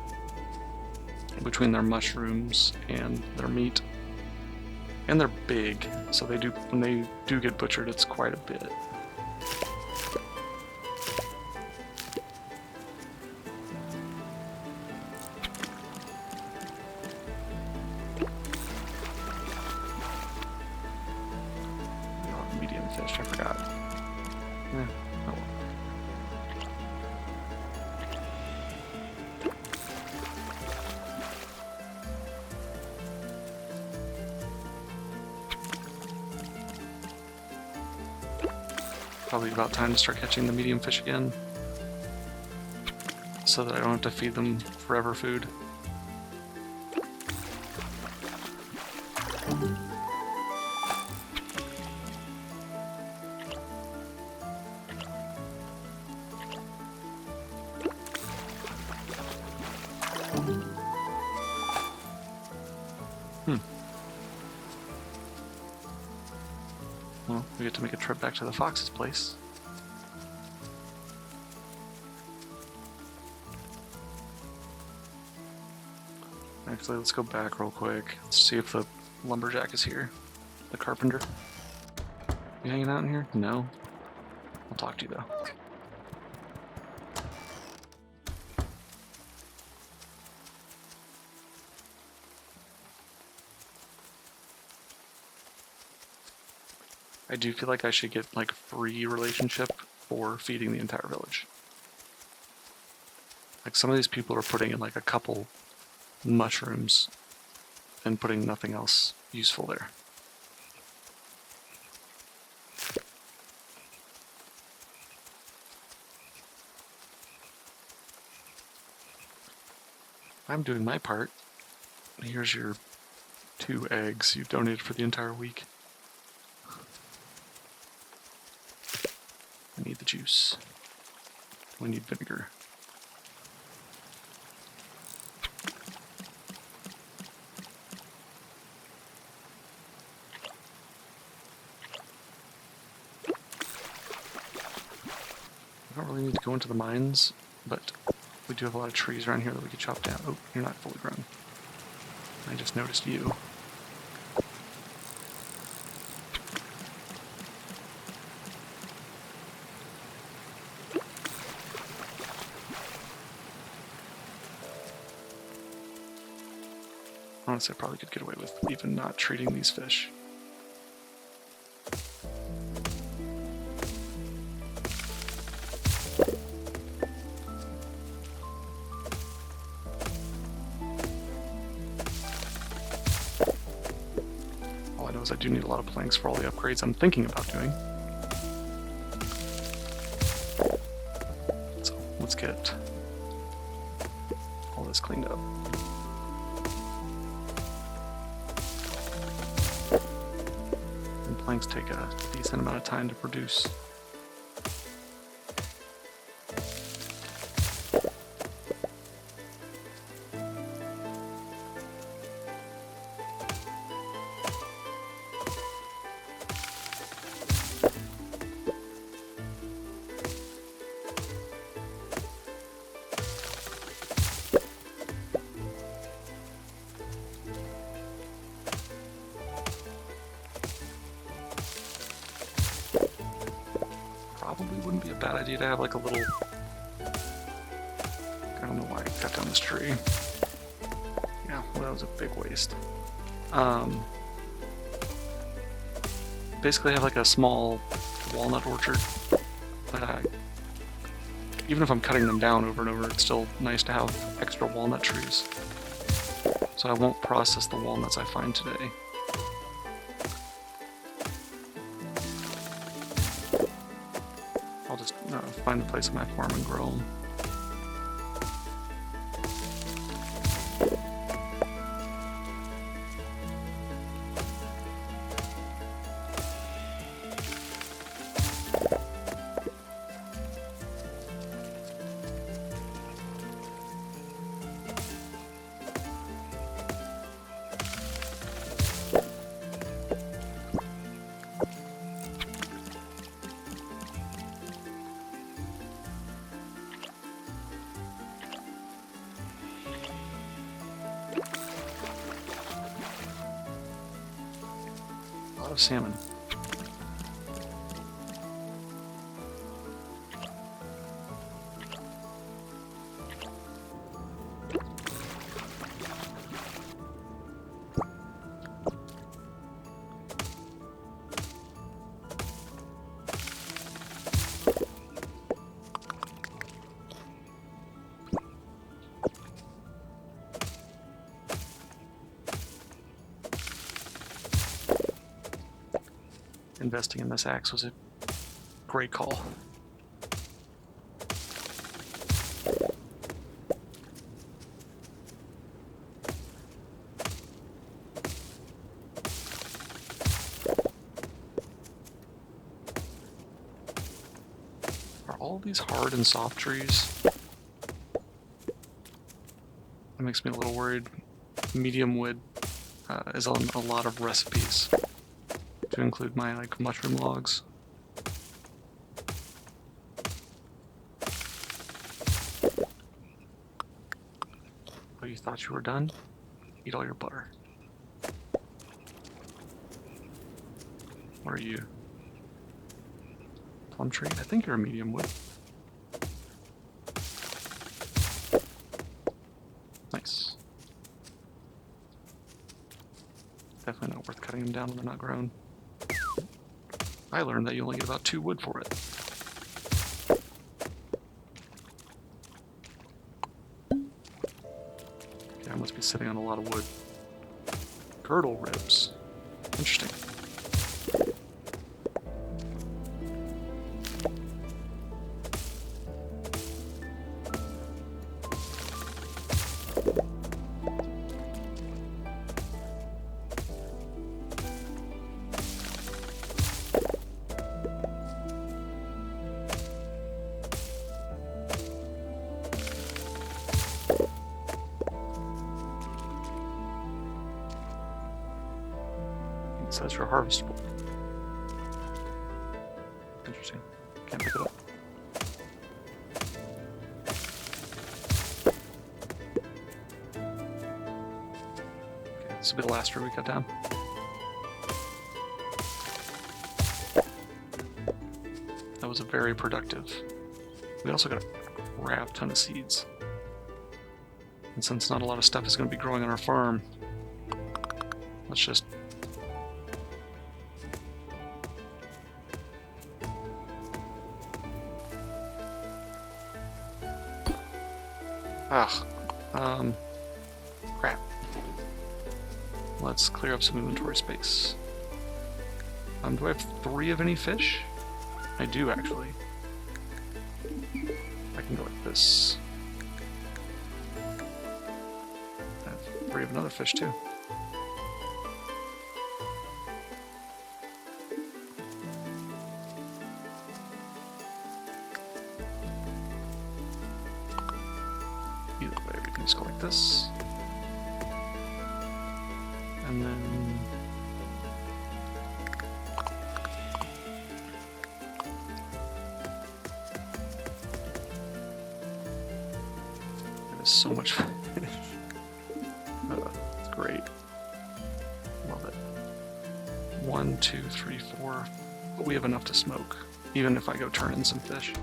between their mushrooms and their meat. And they're big, so they do, when they do get butchered, it's quite a bit. Oh, medium fish, I forgot. Yeah, oh well. Probably about time to start catching the medium fish again, so that I don't have to feed them forever food. Well, we get to make a trip back to the fox's place. Actually, let's go back real quick. Let's see if the lumberjack is here. The carpenter. You hanging out in here? No? I'll talk to you though. I do feel like I should get like free relationship for feeding the entire village. Like some of these people are putting in like a couple mushrooms and putting nothing else useful there. I'm doing my part. Here's your 2 eggs you donated for the entire week. I need the juice. We need vinegar. I don't really need to go into the mines, but we do have a lot of trees around here that we could chop down. Oh, you're not fully grown. I just noticed you. Honestly, I probably could get away with even not treating these fish. All I know is I do need a lot of planks for all the upgrades I'm thinking about doing. So let's get all this cleaned up. Planks take a decent amount of time to produce. Probably wouldn't be a bad idea to have like a little... I don't know why I cut down this tree. Yeah, well, that was a big waste. Basically have like a small walnut orchard. Even if I'm cutting them down over and over, it's still nice to have extra walnut trees. So I won't process the walnuts I find today. I'll just find a place on my farm and grow them. lot of salmon. Investing in this axe was a great call. Are all these hard and soft trees? That makes me a little worried. Medium wood is on a lot of recipes, to include my like mushroom logs. Oh, you thought you were done? Eat all your butter. What are you? Plum tree? I think you're a medium wood. Nice. Definitely not worth cutting them down when they're not grown. I learned that you only get about 2 wood for it. Okay, I must be sitting on a lot of wood. Girdle ribs. Interesting. It says you're harvestable. Interesting. Can't pick it up. Okay, this will be the last tree we cut down. That was a very productive. We also got a crap ton of seeds. And since not a lot of stuff is going to be growing on our farm, let's just crap. Let's clear up some inventory space. Do I have 3 of any fish? I do, actually. I can go like this. I have 3 of another fish, too. Either way, we can just go like this. And then... there's so much fish. It's great. Love it. 1, 2, 3, 4. But we have enough to smoke, even if I go turn in some fish.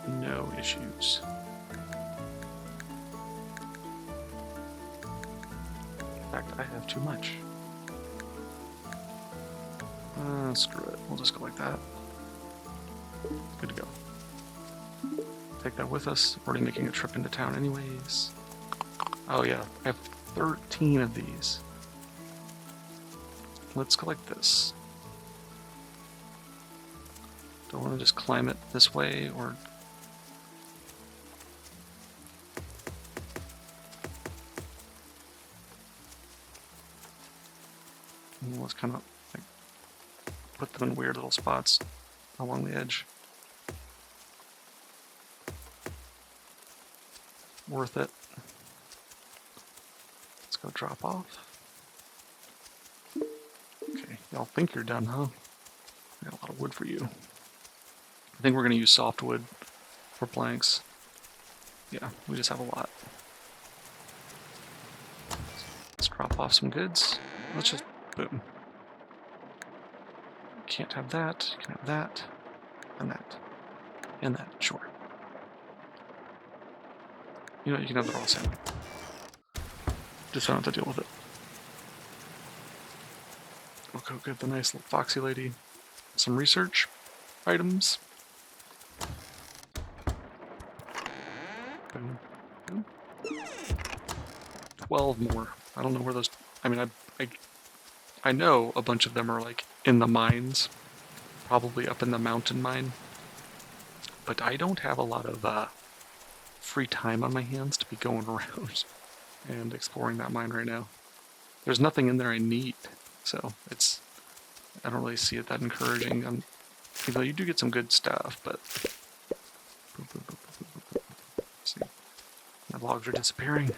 No issues. In fact, I have too much. Screw it. We'll just go like that. Good to go. Take that with us. We're already making a trip into town anyways. Oh yeah, I have 13 of these. Let's go like this. Do I want to just climb it this way, or... let's kind of like put them in weird little spots along the edge. Worth it. Let's go drop off. Okay, y'all think you're done, huh? I got a lot of wood for you. I think we're going to use softwood for planks. Yeah, we just have a lot. Drop off some goods. Let's just boom. Can't have that. Can have that, and that, and that. Sure. You know, you can have the raw salmon. Just don't have to deal with it. We'll go get the nice little foxy lady some research items. Boom. Boom. 12 more. I don't know where those... I mean, I know a bunch of them are like in the mines. Probably up in the mountain mine. But I don't have a lot of free time on my hands to be going around and exploring that mine right now. There's nothing in there I need, so I don't really see it that encouraging. Even though you do get some good stuff, but see, my logs are disappearing.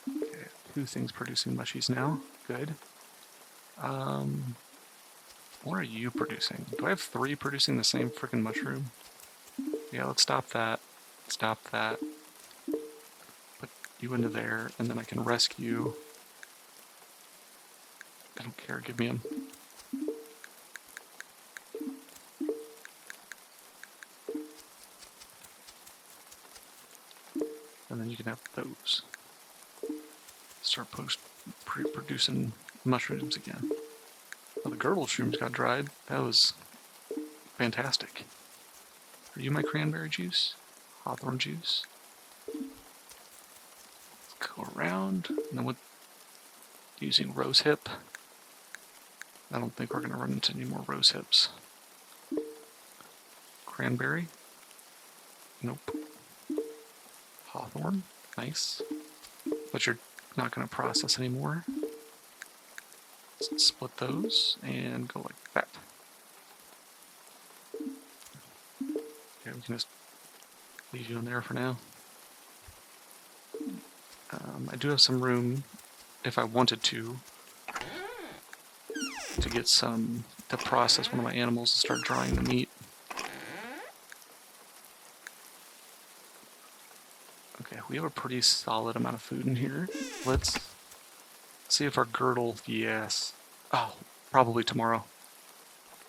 Okay, 2 things producing mushies now. Good. What are you producing? Do I have 3 producing the same freaking mushroom? Yeah, let's stop that. Stop that. Put you into there, and then I can rescue. I don't care, give me them. And then you can have those. Start producing mushrooms again. Oh, the girdle shrooms got dried. That was fantastic. Are you my cranberry juice? Hawthorn juice? Let's go around. And then with using rose hip. I don't think we're going to run into any more rose hips. Cranberry? Nope. Hawthorn? Nice. But you're not going to process anymore. Let's split those and go like that. Okay, we can just leave you in there for now. I do have some room, if I wanted to get some, to process one of my animals to start drying the meat. Okay, we have a pretty solid amount of food in here. Let's see if our girdle, yes. Oh, probably tomorrow.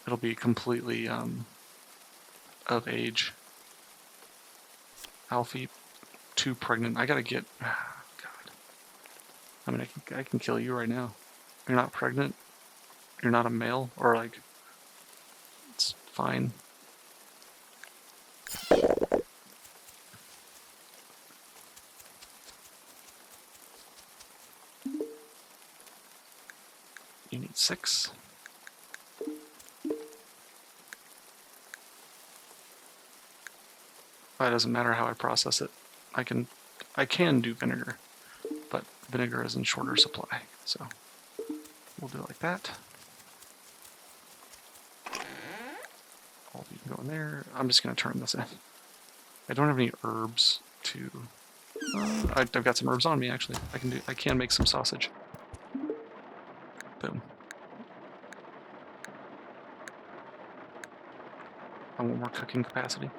It'll be completely of age. Alfie, 2 pregnant. I gotta get, God. I mean, I can kill you right now. You're not pregnant. You're not a male, or like, it's fine. You need 6. It doesn't matter how I process it. I can do vinegar, but vinegar is in shorter supply, so we'll do it like that. All of you can go in there. I'm just going to turn this in. I don't have any herbs to... I've got some herbs on me, actually. I can make some sausage. Boom. I want more cooking capacity.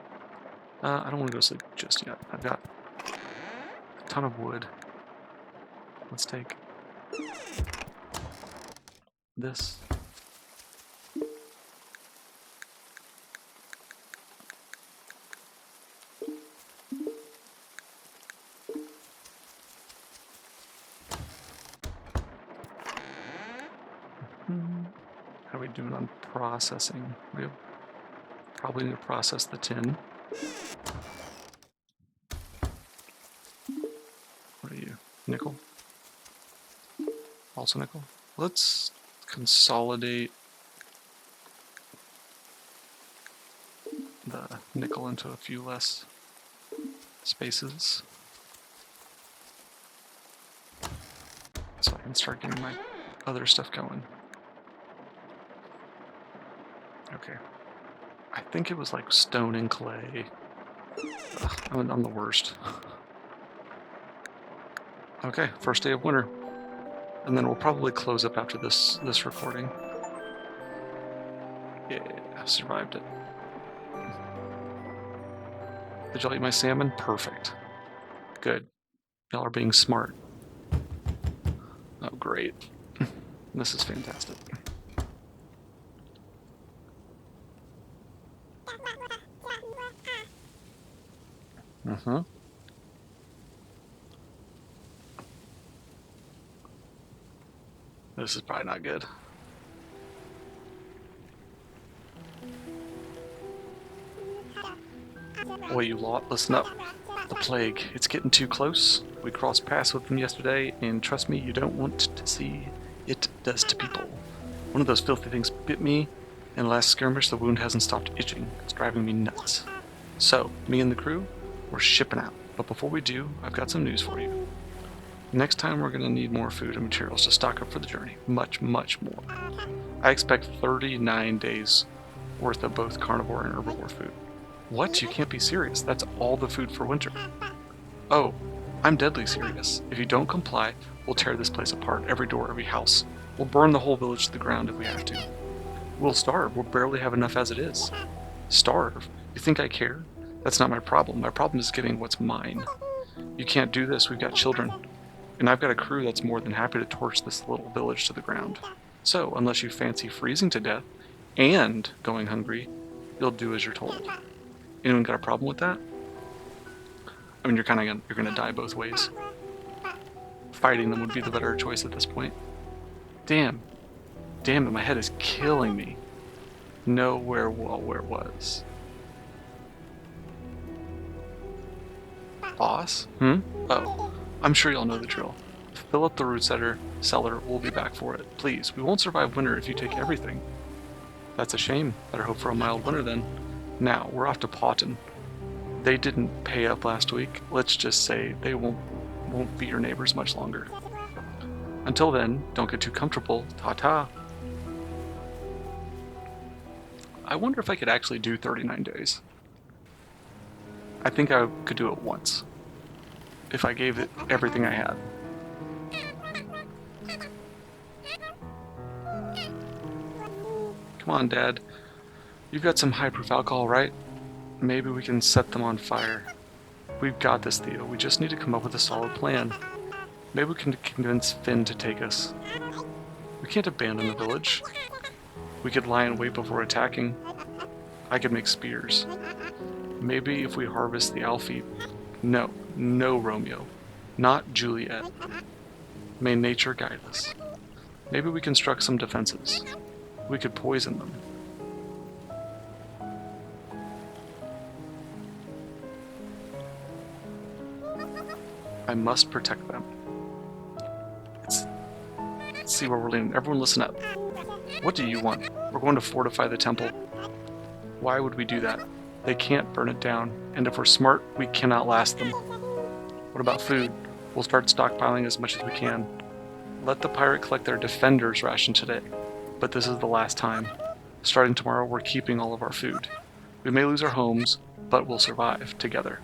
I don't want to go to sleep just yet. I've got a ton of wood. Let's take this. How are we doing on processing? We probably need to process the tin. What are you? Nickel? Also nickel? Let's consolidate the nickel into a few less spaces, so I can start getting my other stuff going. Okay. I think it was like stone and clay. Ugh, I'm the worst. Okay, first day of winter. And then we'll probably close up after this recording. Yeah, I survived it. Did y'all eat my salmon? Perfect. Good. Y'all are being smart. Oh, great. This is fantastic. Uh-huh. This is probably not good. Boy, you lot, listen up. The plague, it's getting too close. We crossed paths with them yesterday, and trust me, you don't want to see it does to people. One of those filthy things bit me, and last skirmish the wound hasn't stopped itching. It's driving me nuts. So, me and the crew, we're shipping out. But before we do, I've got some news for you. Next time we're going to need more food and materials to stock up for the journey. Much, much more. I expect 39 days worth of both carnivore and herbivore food. What? You can't be serious. That's all the food for winter. Oh, I'm deadly serious. If you don't comply, we'll tear this place apart. Every door, every house. We'll burn the whole village to the ground if we have to. We'll starve. We'll barely have enough as it is. Starve? You think I care? That's not my problem. My problem is getting what's mine. You can't do this. We've got children. And I've got a crew that's more than happy to torch this little village to the ground. So, unless you fancy freezing to death and going hungry, you'll do as you're told. Anyone got a problem with that? I mean, you're gonna die both ways. Fighting them would be the better choice at this point. Damn it, my head is killing me. Know where it was. Boss? Oh, I'm sure y'all know the drill. Fill up the root cellar, we'll be back for it. Please, we won't survive winter if you take everything. That's a shame. Better hope for a mild winter then. Now, we're off to Pawton. They didn't pay up last week. Let's just say they won't be your neighbors much longer. Until then, don't get too comfortable. Ta-ta. I wonder if I could actually do 39 days. I think I could do it once. If I gave it everything I had. Come on, Dad. You've got some high-proof alcohol, right? Maybe we can set them on fire. We've got this, Theo. We just need to come up with a solid plan. Maybe we can convince Finn to take us. We can't abandon the village. We could lie in wait before attacking. I could make spears. Maybe if we harvest the Alfie... No, Romeo. Not Juliet. May nature guide us. Maybe we construct some defenses. We could poison them. I must protect them. Let's see where we're leaning. Everyone listen up. What do you want? We're going to fortify the temple. Why would we do that? They can't burn it down, and if we're smart, we cannot last them. What about food? We'll start stockpiling as much as we can. Let the pirate collect their defender's ration today, but this is the last time. Starting tomorrow, we're keeping all of our food. We may lose our homes, but we'll survive together.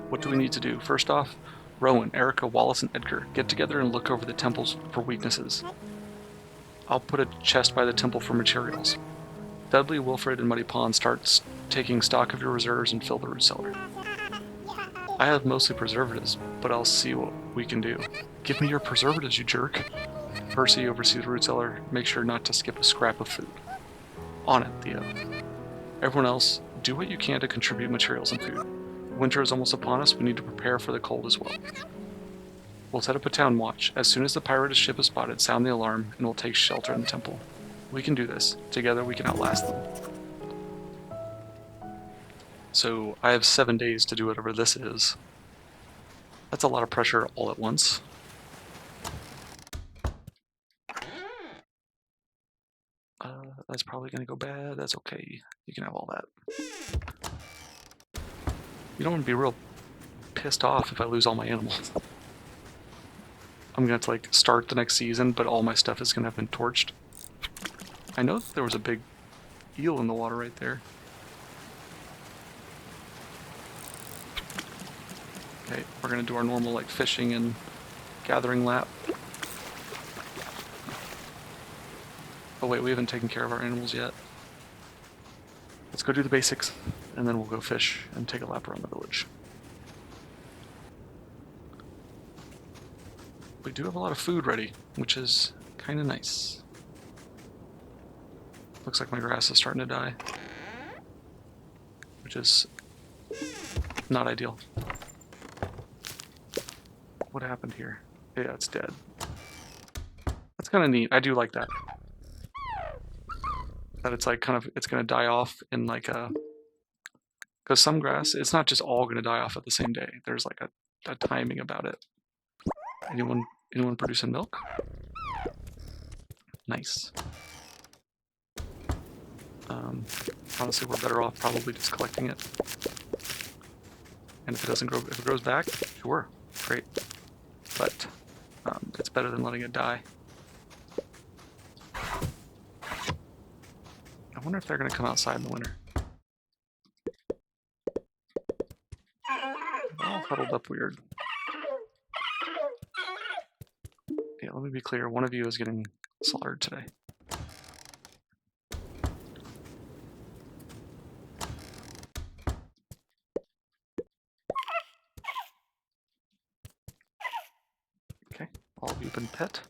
What do we need to do? First off, Rowan, Erica, Wallace, and Edgar, get together and look over the temples for weaknesses. I'll put a chest by the temple for materials. Dudley, Wilfred, and Muddy Pond start taking stock of your reserves and fill the root cellar. I have mostly preservatives, but I'll see what we can do. Give me your preservatives, you jerk. Percy, oversee the root cellar. Make sure not to skip a scrap of food. On it, Theo. Everyone else, do what you can to contribute materials and food. Winter is almost upon us. We need to prepare for the cold as well. We'll set up a town watch. As soon as the pirate ship is spotted, sound the alarm, and we'll take shelter in the temple. We can do this. Together we can outlast them. So, I have 7 days to do whatever this is. That's a lot of pressure all at once. That's probably gonna go bad. That's okay. You can have all that. You don't want to be real pissed off if I lose all my animals. I'm gonna have to like start the next season, but all my stuff is gonna have been torched. I know that there was a big eel in the water right there. Okay, we're gonna do our normal like fishing and gathering lap. Oh wait, we haven't taken care of our animals yet. let's go do the basics, and then we'll go fish and take a lap around the village. We do have a lot of food ready, which is kind of nice. Looks like my grass is starting to die, which is not ideal. What happened here? Yeah, it's dead. That's kind of neat. I do like that. That it's like kind of, it's going to die off in like a, because some grass, it's not just all going to die off at the same day. There's like a timing about it. Anyone producing milk? Nice. Honestly, we're better off probably just collecting it. And if it doesn't grow, if it grows back, sure, great. But it's better than letting it die. I wonder if they're going to come outside in the winter. They're all huddled up weird. Yeah, let me be clear. One of you is getting slaughtered today. Okay, all of you have been pet.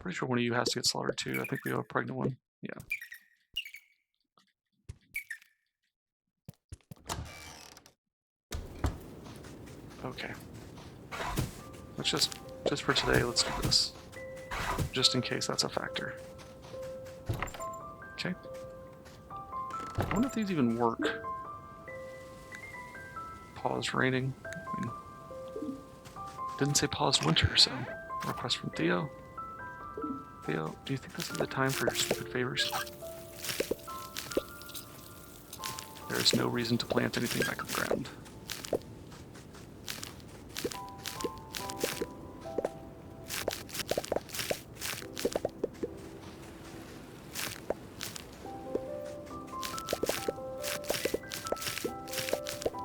Pretty sure one of you has to get slaughtered too. I think we have a pregnant one. Yeah. Okay. Let's just for today, let's do this. Just in case that's a factor. Okay. I wonder if these even work. Paused raining. I mean, didn't say paused winter, so request from Theo. Theo, do you think this is the time for your stupid favors? There is no reason to plant anything back in the ground.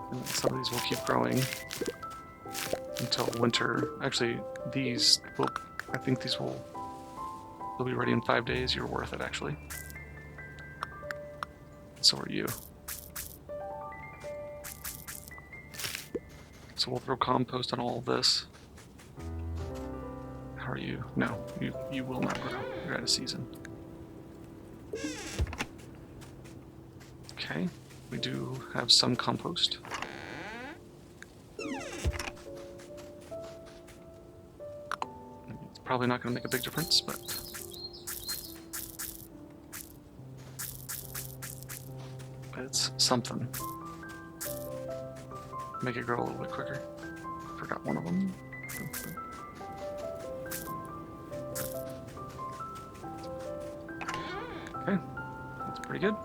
And some of these will keep growing until winter. Actually, these will, I think these will, they'll be ready in 5 days. You're worth it, actually. So are you. So we'll throw compost on all of this. How are you? No, you will not grow. You're out of season. Okay, we do have some compost. It's probably not going to make a big difference, but it's something. Make it grow a little bit quicker. Forgot one of them. Okay, that's pretty good.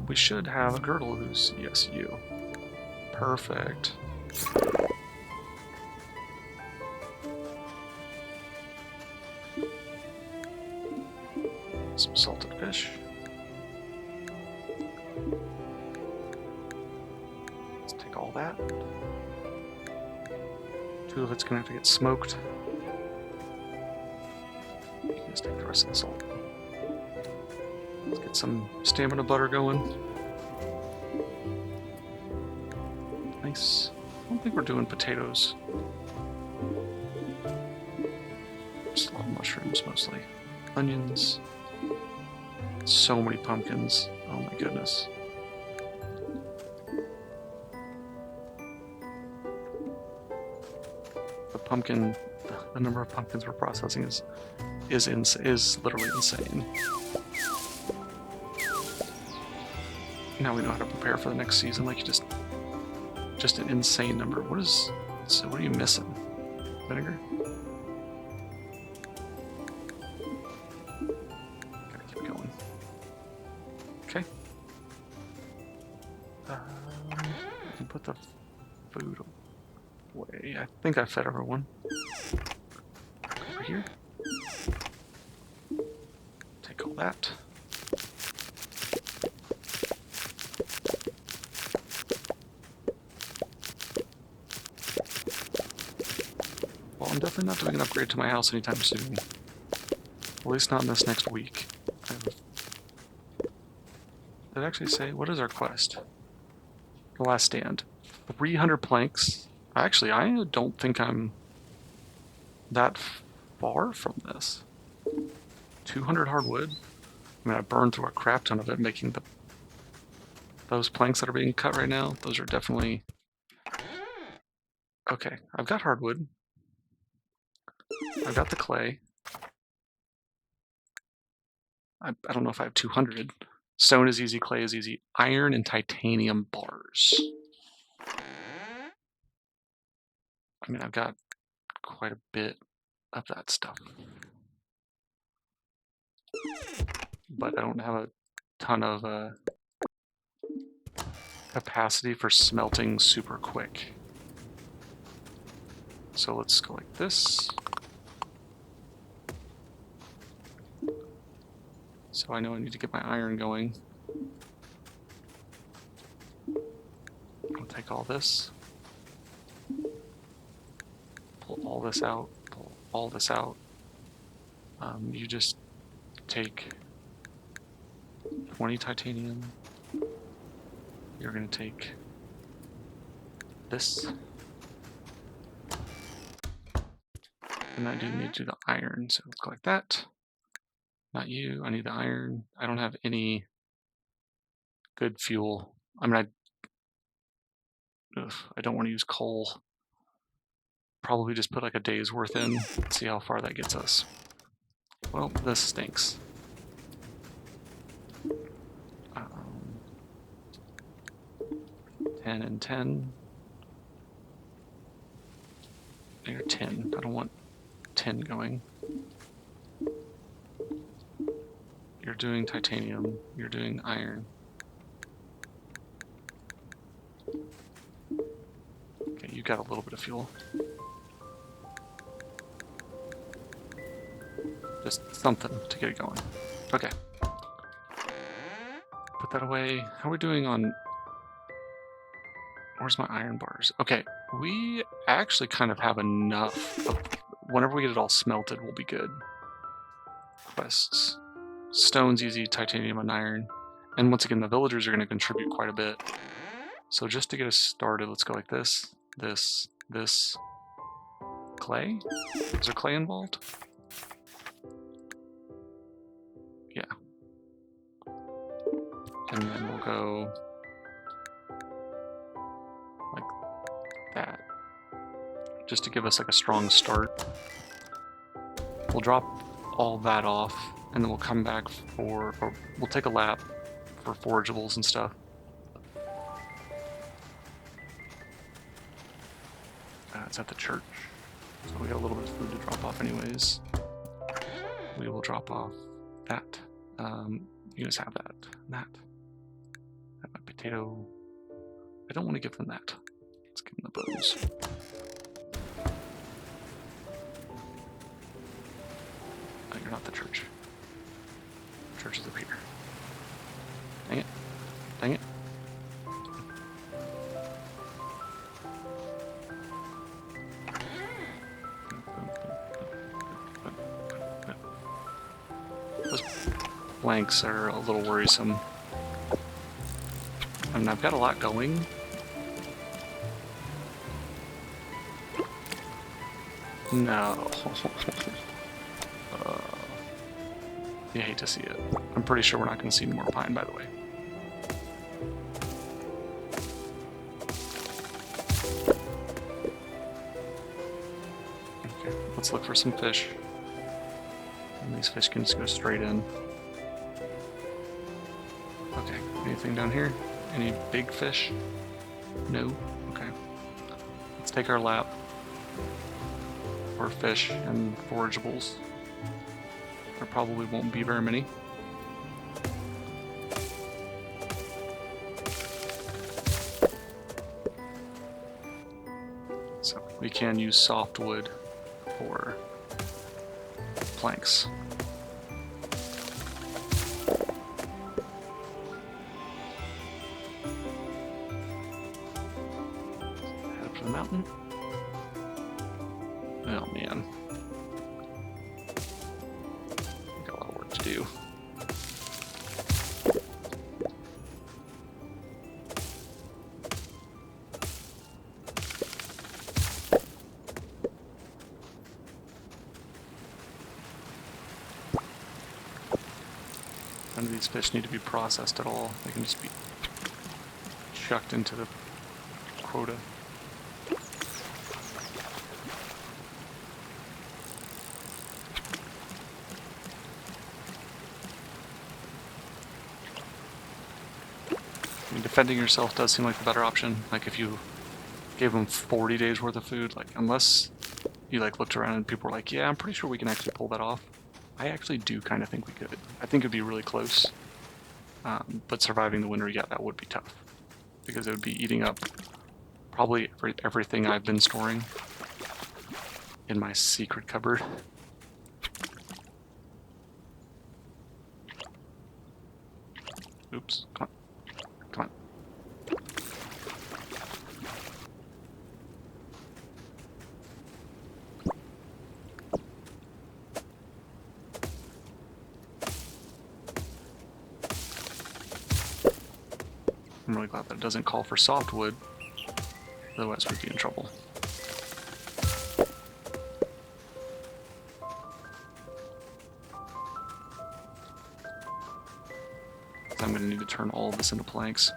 We should have a girdle who's, yes, you. Perfect. Some salted fish. Let's take all that. 2 of it's gonna have to get smoked. You can just take the rest of the salt. Let's get some stamina butter going. Nice. I don't think we're doing potatoes. Just a lot of mushrooms mostly. Onions. So many pumpkins. Oh my goodness. The number of pumpkins we're processing is literally insane. Now we know how to prepare for the next season. Like, just an insane number. What are you missing? Vinegar? Gotta keep going. Okay. I can put the food away. I think I fed everyone. Over here. Take all that. Well, I'm definitely not doing an upgrade to my house anytime soon. At least not in this next week. I have Did it actually say, what is our quest? The Last Stand. 300 planks. Actually, I don't think I'm that far from this. 200 hardwood. I mean, I burned through a crap ton of it making those planks that are being cut right now. Those are definitely... Okay, I've got hardwood. I've got the clay. I don't know if I have 200. Stone is easy, clay is easy. Iron and titanium bars. I mean, I've got quite a bit of that stuff. But I don't have a ton of capacity for smelting super quick. So let's go like this. So I know I need to get my iron going. I'll take all this. Pull all this out. Pull all this out. You just take 20 titanium. You're going to take this. And I do need to do the iron, so let's go like that. Not you, I need the iron. I don't have any good fuel. I mean, I don't want to use coal. Probably just put like a day's worth in, see how far that gets us. Well, this stinks. 10 and 10. There, 10. I don't want 10 going. You're doing titanium. You're doing iron. Okay, you got a little bit of fuel. Just something to get it going. Okay. Put that away. How are we doing on... Where's my iron bars? Okay, we actually kind of have enough of... Whenever we get it all smelted, we'll be good. Quests. Stone's easy, titanium and iron. And once again, the villagers are going to contribute quite a bit. So just to get us started, let's go like this, this, this. Clay? Is there clay involved? Yeah. And then we'll go like that. Just to give us like a strong start. We'll drop all that off, and then we'll come back or we'll take a lap for forageables and stuff. It's at the church, so we got a little bit of food to drop off anyways. We will drop off that. You guys have that. And that. Have my potato. I don't want to give them that. Let's give them the bones. Oh, you're not the church. The church is up here. Dang it. Dang it. Those blanks are a little worrisome. I mean, I've got a lot going. No. You hate to see it. I'm pretty sure we're not going to see any more pine, by the way. Okay, let's look for some fish. And these fish can just go straight in. Okay, anything down here? Any big fish? No? Okay. Let's take our lap for fish and forageables. There probably won't be very many. So we can use softwood for planks. Head up to the mountain. Oh man. Got a lot of work to do. these fish need to be processed at all. They can just be chucked into the quota. I mean, defending yourself does seem like the better option. Like if you gave them 40 days worth of food, like unless you like looked around and people were like, yeah, I'm pretty sure we can actually pull that off. I actually do kind of think we could. I think it'd be really close. But surviving the winter, yeah, that would be tough. Because it would be eating up probably everything I've been storing in my secret cupboard. Oops, come on, come on. I'm really glad that it doesn't call for softwood, otherwise we'd be in trouble. I'm going to need to turn all of this into planks.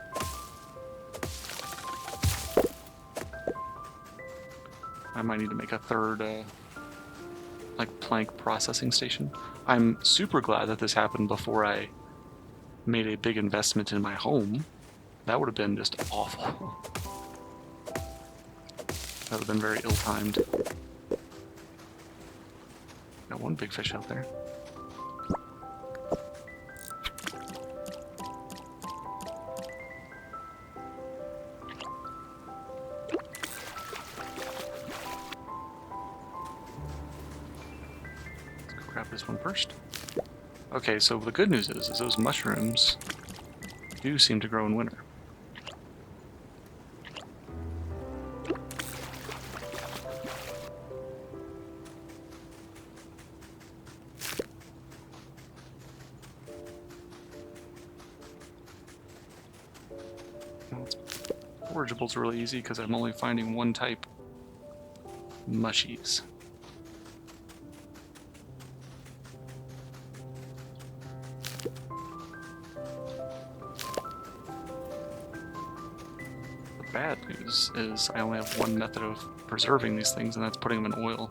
I might need to make a third, like, plank processing station. I'm super glad that this happened before I made a big investment in my home. That would have been just awful. That would have been very ill-timed. Got one big fish out there. Let's go grab this one first. Okay, so the good news is those mushrooms do seem to grow in winter. Forageable's really easy because I'm only finding one type. Mushies. The bad news is I only have one method of preserving these things, and that's putting them in oil.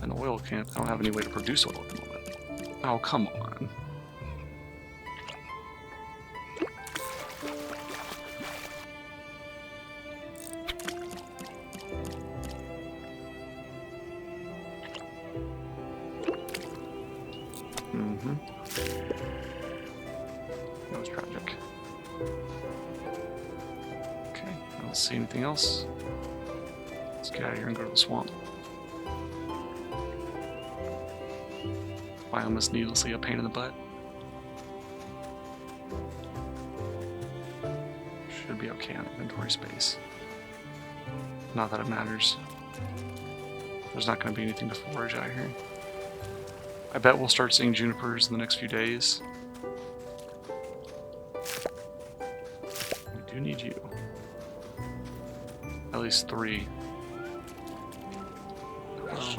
And oil can't, I don't have any way to produce oil at the moment. Oh, come on. That was tragic. Okay, I don't see anything else. Let's get out of here and go to the swamp. Biome is needlessly a pain in the butt. Should be okay on inventory space. Not that it matters. There's not going to be anything to forage out here. I bet we'll start seeing junipers in the next few days. We do need you. At least 3. Well.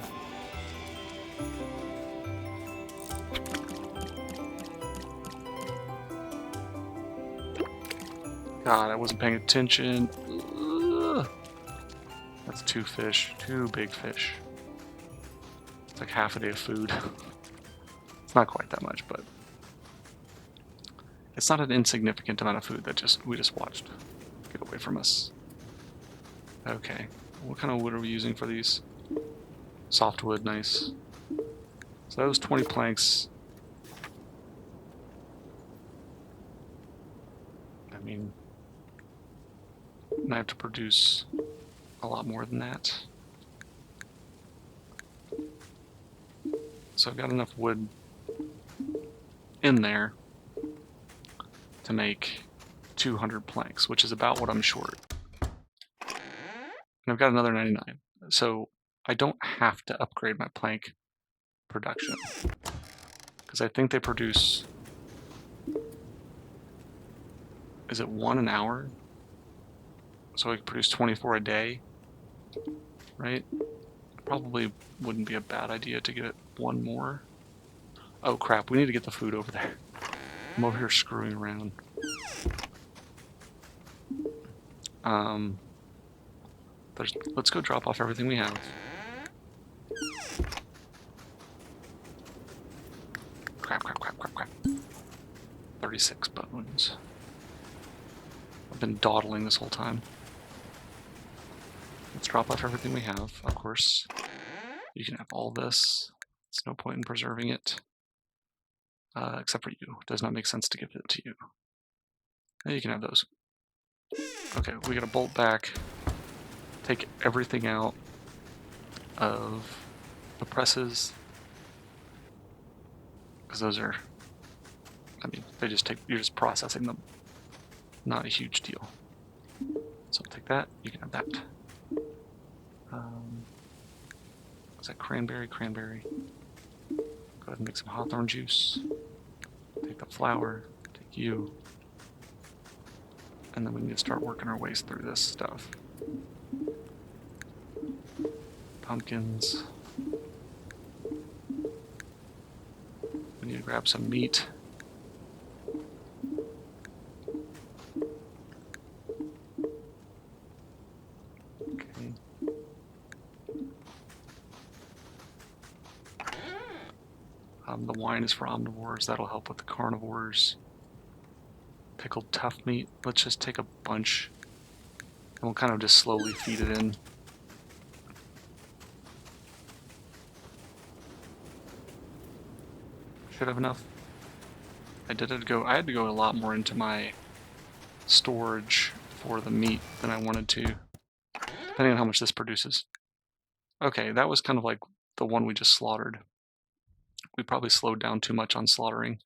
God, I wasn't paying attention. Ugh. That's 2 fish. 2 big fish. It's like half a day of food. It's not quite that much, but it's not an insignificant amount of food that we just watched get away from us. Okay, what kind of wood are we using for these? Softwood, nice. So that was 20 planks. I mean, I have to produce a lot more than that. So I've got enough wood in there to make 200 planks, which is about what I'm short. And I've got another 99. So I don't have to upgrade my plank production, because I think they produce, is it 1 an hour? So I can produce 24 a day, right? Probably wouldn't be a bad idea to get one more. Oh crap, we need to get the food over there. I'm over here screwing around. Let's go drop off everything we have. Crap. 36 bones. I've been dawdling this whole time. Let's drop off everything we have, of course. You can have all this. There's no point in preserving it. Except for you. It does not make sense to give it to you. And you can have those. Okay, we gotta bolt back. Take everything out of the presses. Because those are... I mean, they just take... You're just processing them. Not a huge deal. So I'll take that. You can have that. Is that cranberry? Cranberry. Go ahead and make some hawthorn juice. Take the flour. Take you. And then we need to start working our ways through this stuff. Pumpkins. We need to grab some meat. Okay. The wine is for omnivores. That'll help with the carnivores. Pickled tough meat. Let's just take a bunch. And we'll kind of just slowly feed it in. Should have enough. I had to go a lot more into my storage for the meat than I wanted to, depending on how much this produces. Okay, that was kind of like the one we just slaughtered. We probably slowed down too much on slaughtering.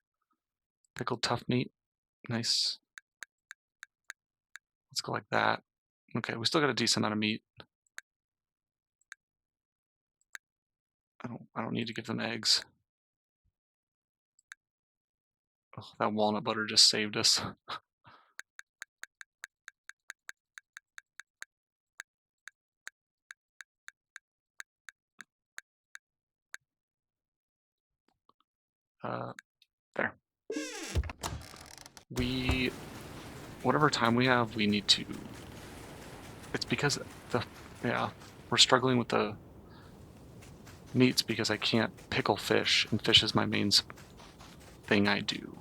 Pickled tough meat. Nice. Let's go like that. Okay, we still got a decent amount of meat. I don't need to give them eggs. Oh, that walnut butter just saved us. There. Whatever time we have, we need to... It's because we're struggling with the meats because I can't pickle fish, and fish is my main thing I do.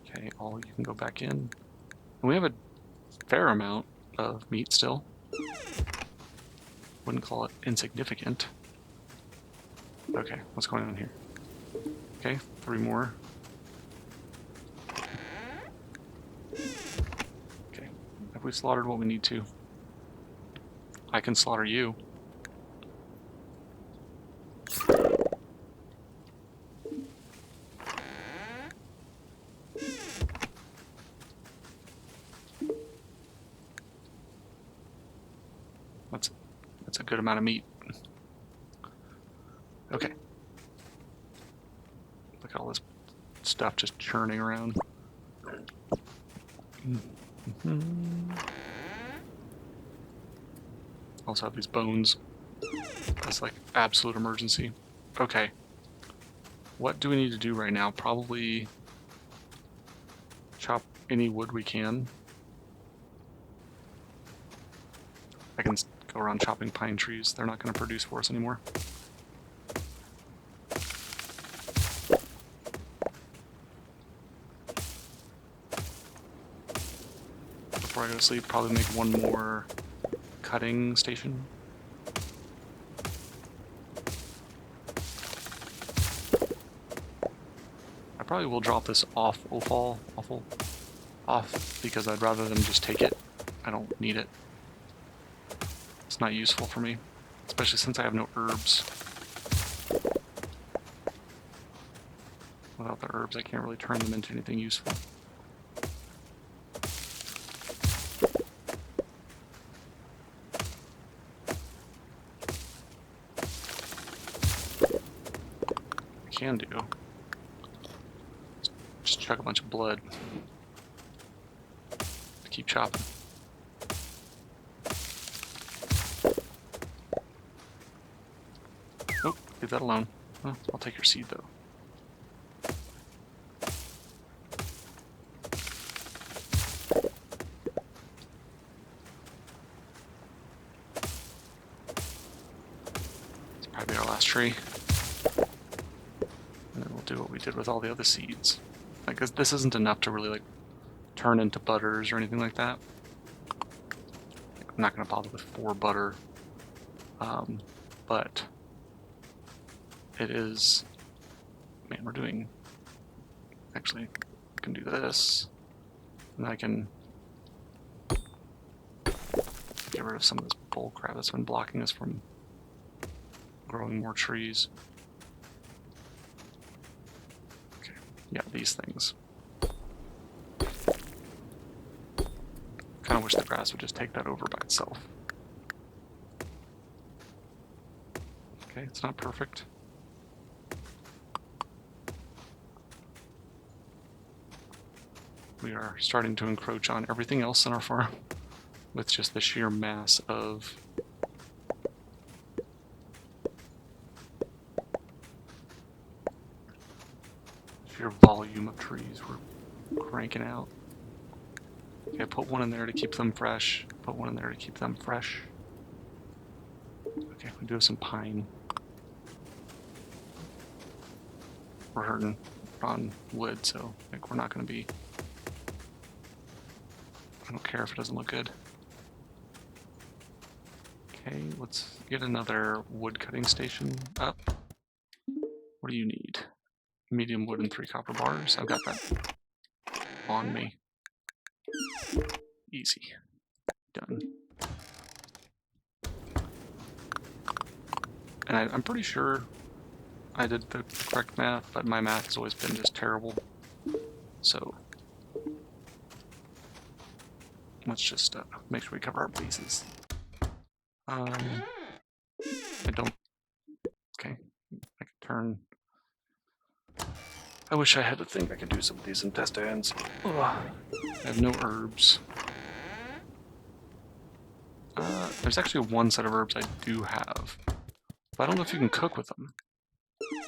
Okay, you can go back in. And we have a fair amount of meat still. Wouldn't call it insignificant. Okay, what's going on here? Okay, 3 more. Okay, have we slaughtered what we need to? I can slaughter you. That's a good amount of meat. Okay. Look at all this stuff just churning around. Also have these bones. That's like absolute emergency. Okay. What do we need to do right now? Probably chop any wood we can. I can go around chopping pine trees. They're not going to produce for us anymore. Before I go to sleep, probably make one more cutting station. I probably will drop this off because I'd rather them just take it. I don't need it. It's not useful for me, especially since I have no herbs. Without the herbs, I can't really turn them into anything useful. Can do. Just chug a bunch of blood. Keep chopping. leave that alone. Well, I'll take your seed though. It's probably our last tree. And then we'll do what we did with all the other seeds. Like, this isn't enough to really, like, turn into butters or anything like that. I'm not going to bother with 4 butter. But it is... Man, we're doing... Actually, I can do this. And I can get rid of some of this bull crap that's been blocking us from growing more trees. Okay, yeah, these things. Kind of wish the grass would just take that over by itself. Okay, it's not perfect. We are starting to encroach on everything else in our farm with just the sheer mass of sheer volume of trees we're cranking out. Okay, put one in there to keep them fresh. Put one in there to keep them fresh. Okay, we do have some pine. We're hurting on wood, so I think we're not going to be... I don't care if it doesn't look good. Okay, let's get another wood cutting station up. What do you need? Medium wood and 3 copper bars. I've got that on me. Easy. Done. And I'm pretty sure I did the correct math, but my math has always been just terrible. So let's just make sure we cover our bases. I don't... Okay, I can turn... I wish I had a thing I could do some of these intestines. Ugh. I have no herbs. There's actually one set of herbs I do have. But I don't know if you can cook with them.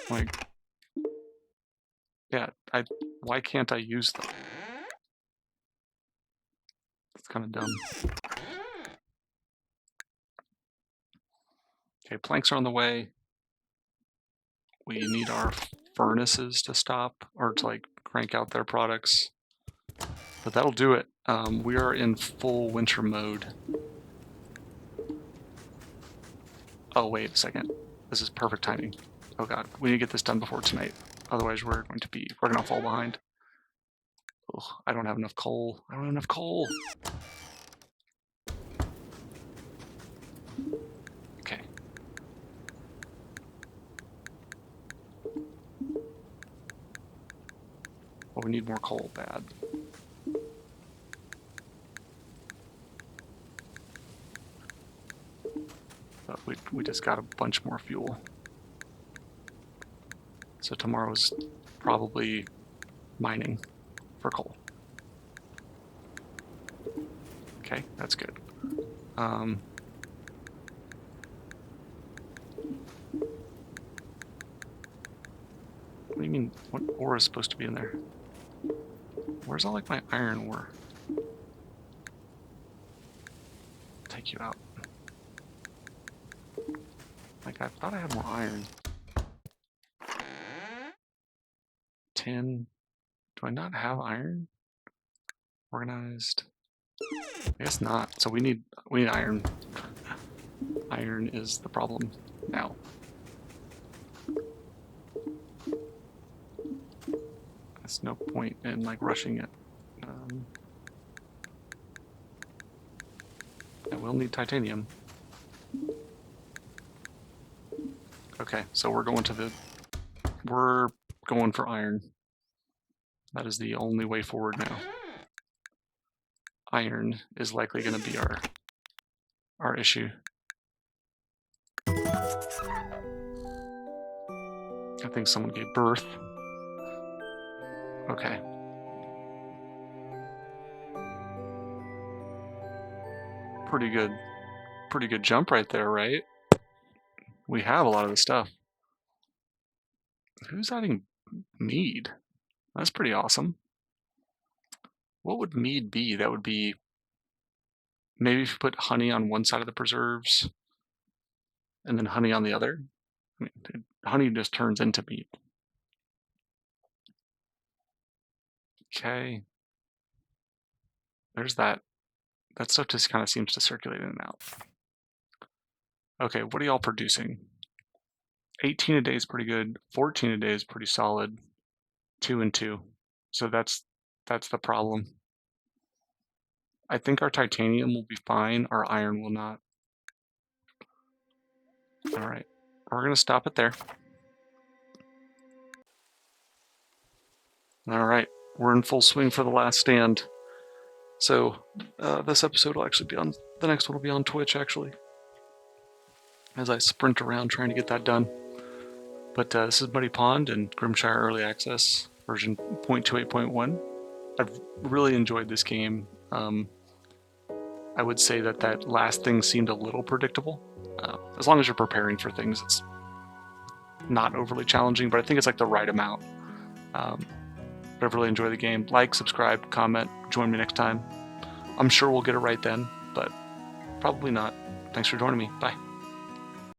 Like... Yeah, why can't I use them? It's kind of dumb. Okay, planks are on the way. We need our furnaces to stop, or to like crank out their products. But that'll do it. We are in full winter mode. Oh, wait a second. This is perfect timing. Oh god, we need to get this done before tonight. Otherwise we're gonna fall behind. Ugh, I don't have enough coal. I don't have enough coal. Okay. Well, we need more coal, bad. But we just got a bunch more fuel. So tomorrow's probably mining for coal. Okay, that's good. What do you mean, what ore is supposed to be in there? Where's all like my iron ore? Take you out. Like, I thought I had more iron. Tin. Do I not have iron? Organized. I guess not. So we need iron. Iron is the problem now. There's no point in like rushing it. I will need titanium. Okay, so we're going for iron. That is the only way forward now. Iron is likely going to be our issue. I think someone gave birth. Okay. Pretty good jump right there, right? We have a lot of the stuff. Who's adding mead? That's pretty awesome. What would mead be? That would be maybe if you put honey on one side of the preserves and then honey on the other. I mean, honey just turns into mead. Okay. There's that. That stuff just kind of seems to circulate in and out. Okay, what are y'all producing? 18 a day is pretty good. 14 a day is pretty solid. 2 and 2. So that's the problem. I think our titanium will be fine. Our iron will not. All right, we're gonna stop it there. All right, we're in full swing for the last stand. So this episode will actually be on, the next one will be on Twitch actually, as I sprint around trying to get that done. But this is Muddy Pond and Grimshire Early Access version 0.28.1. I've really enjoyed this game. I would say that last thing seemed a little predictable. As long as you're preparing for things, it's not overly challenging, but I think it's like the right amount. But I've really enjoyed the game. Like, subscribe, comment, join me next time. I'm sure we'll get it right then, but probably not. Thanks for joining me. Bye.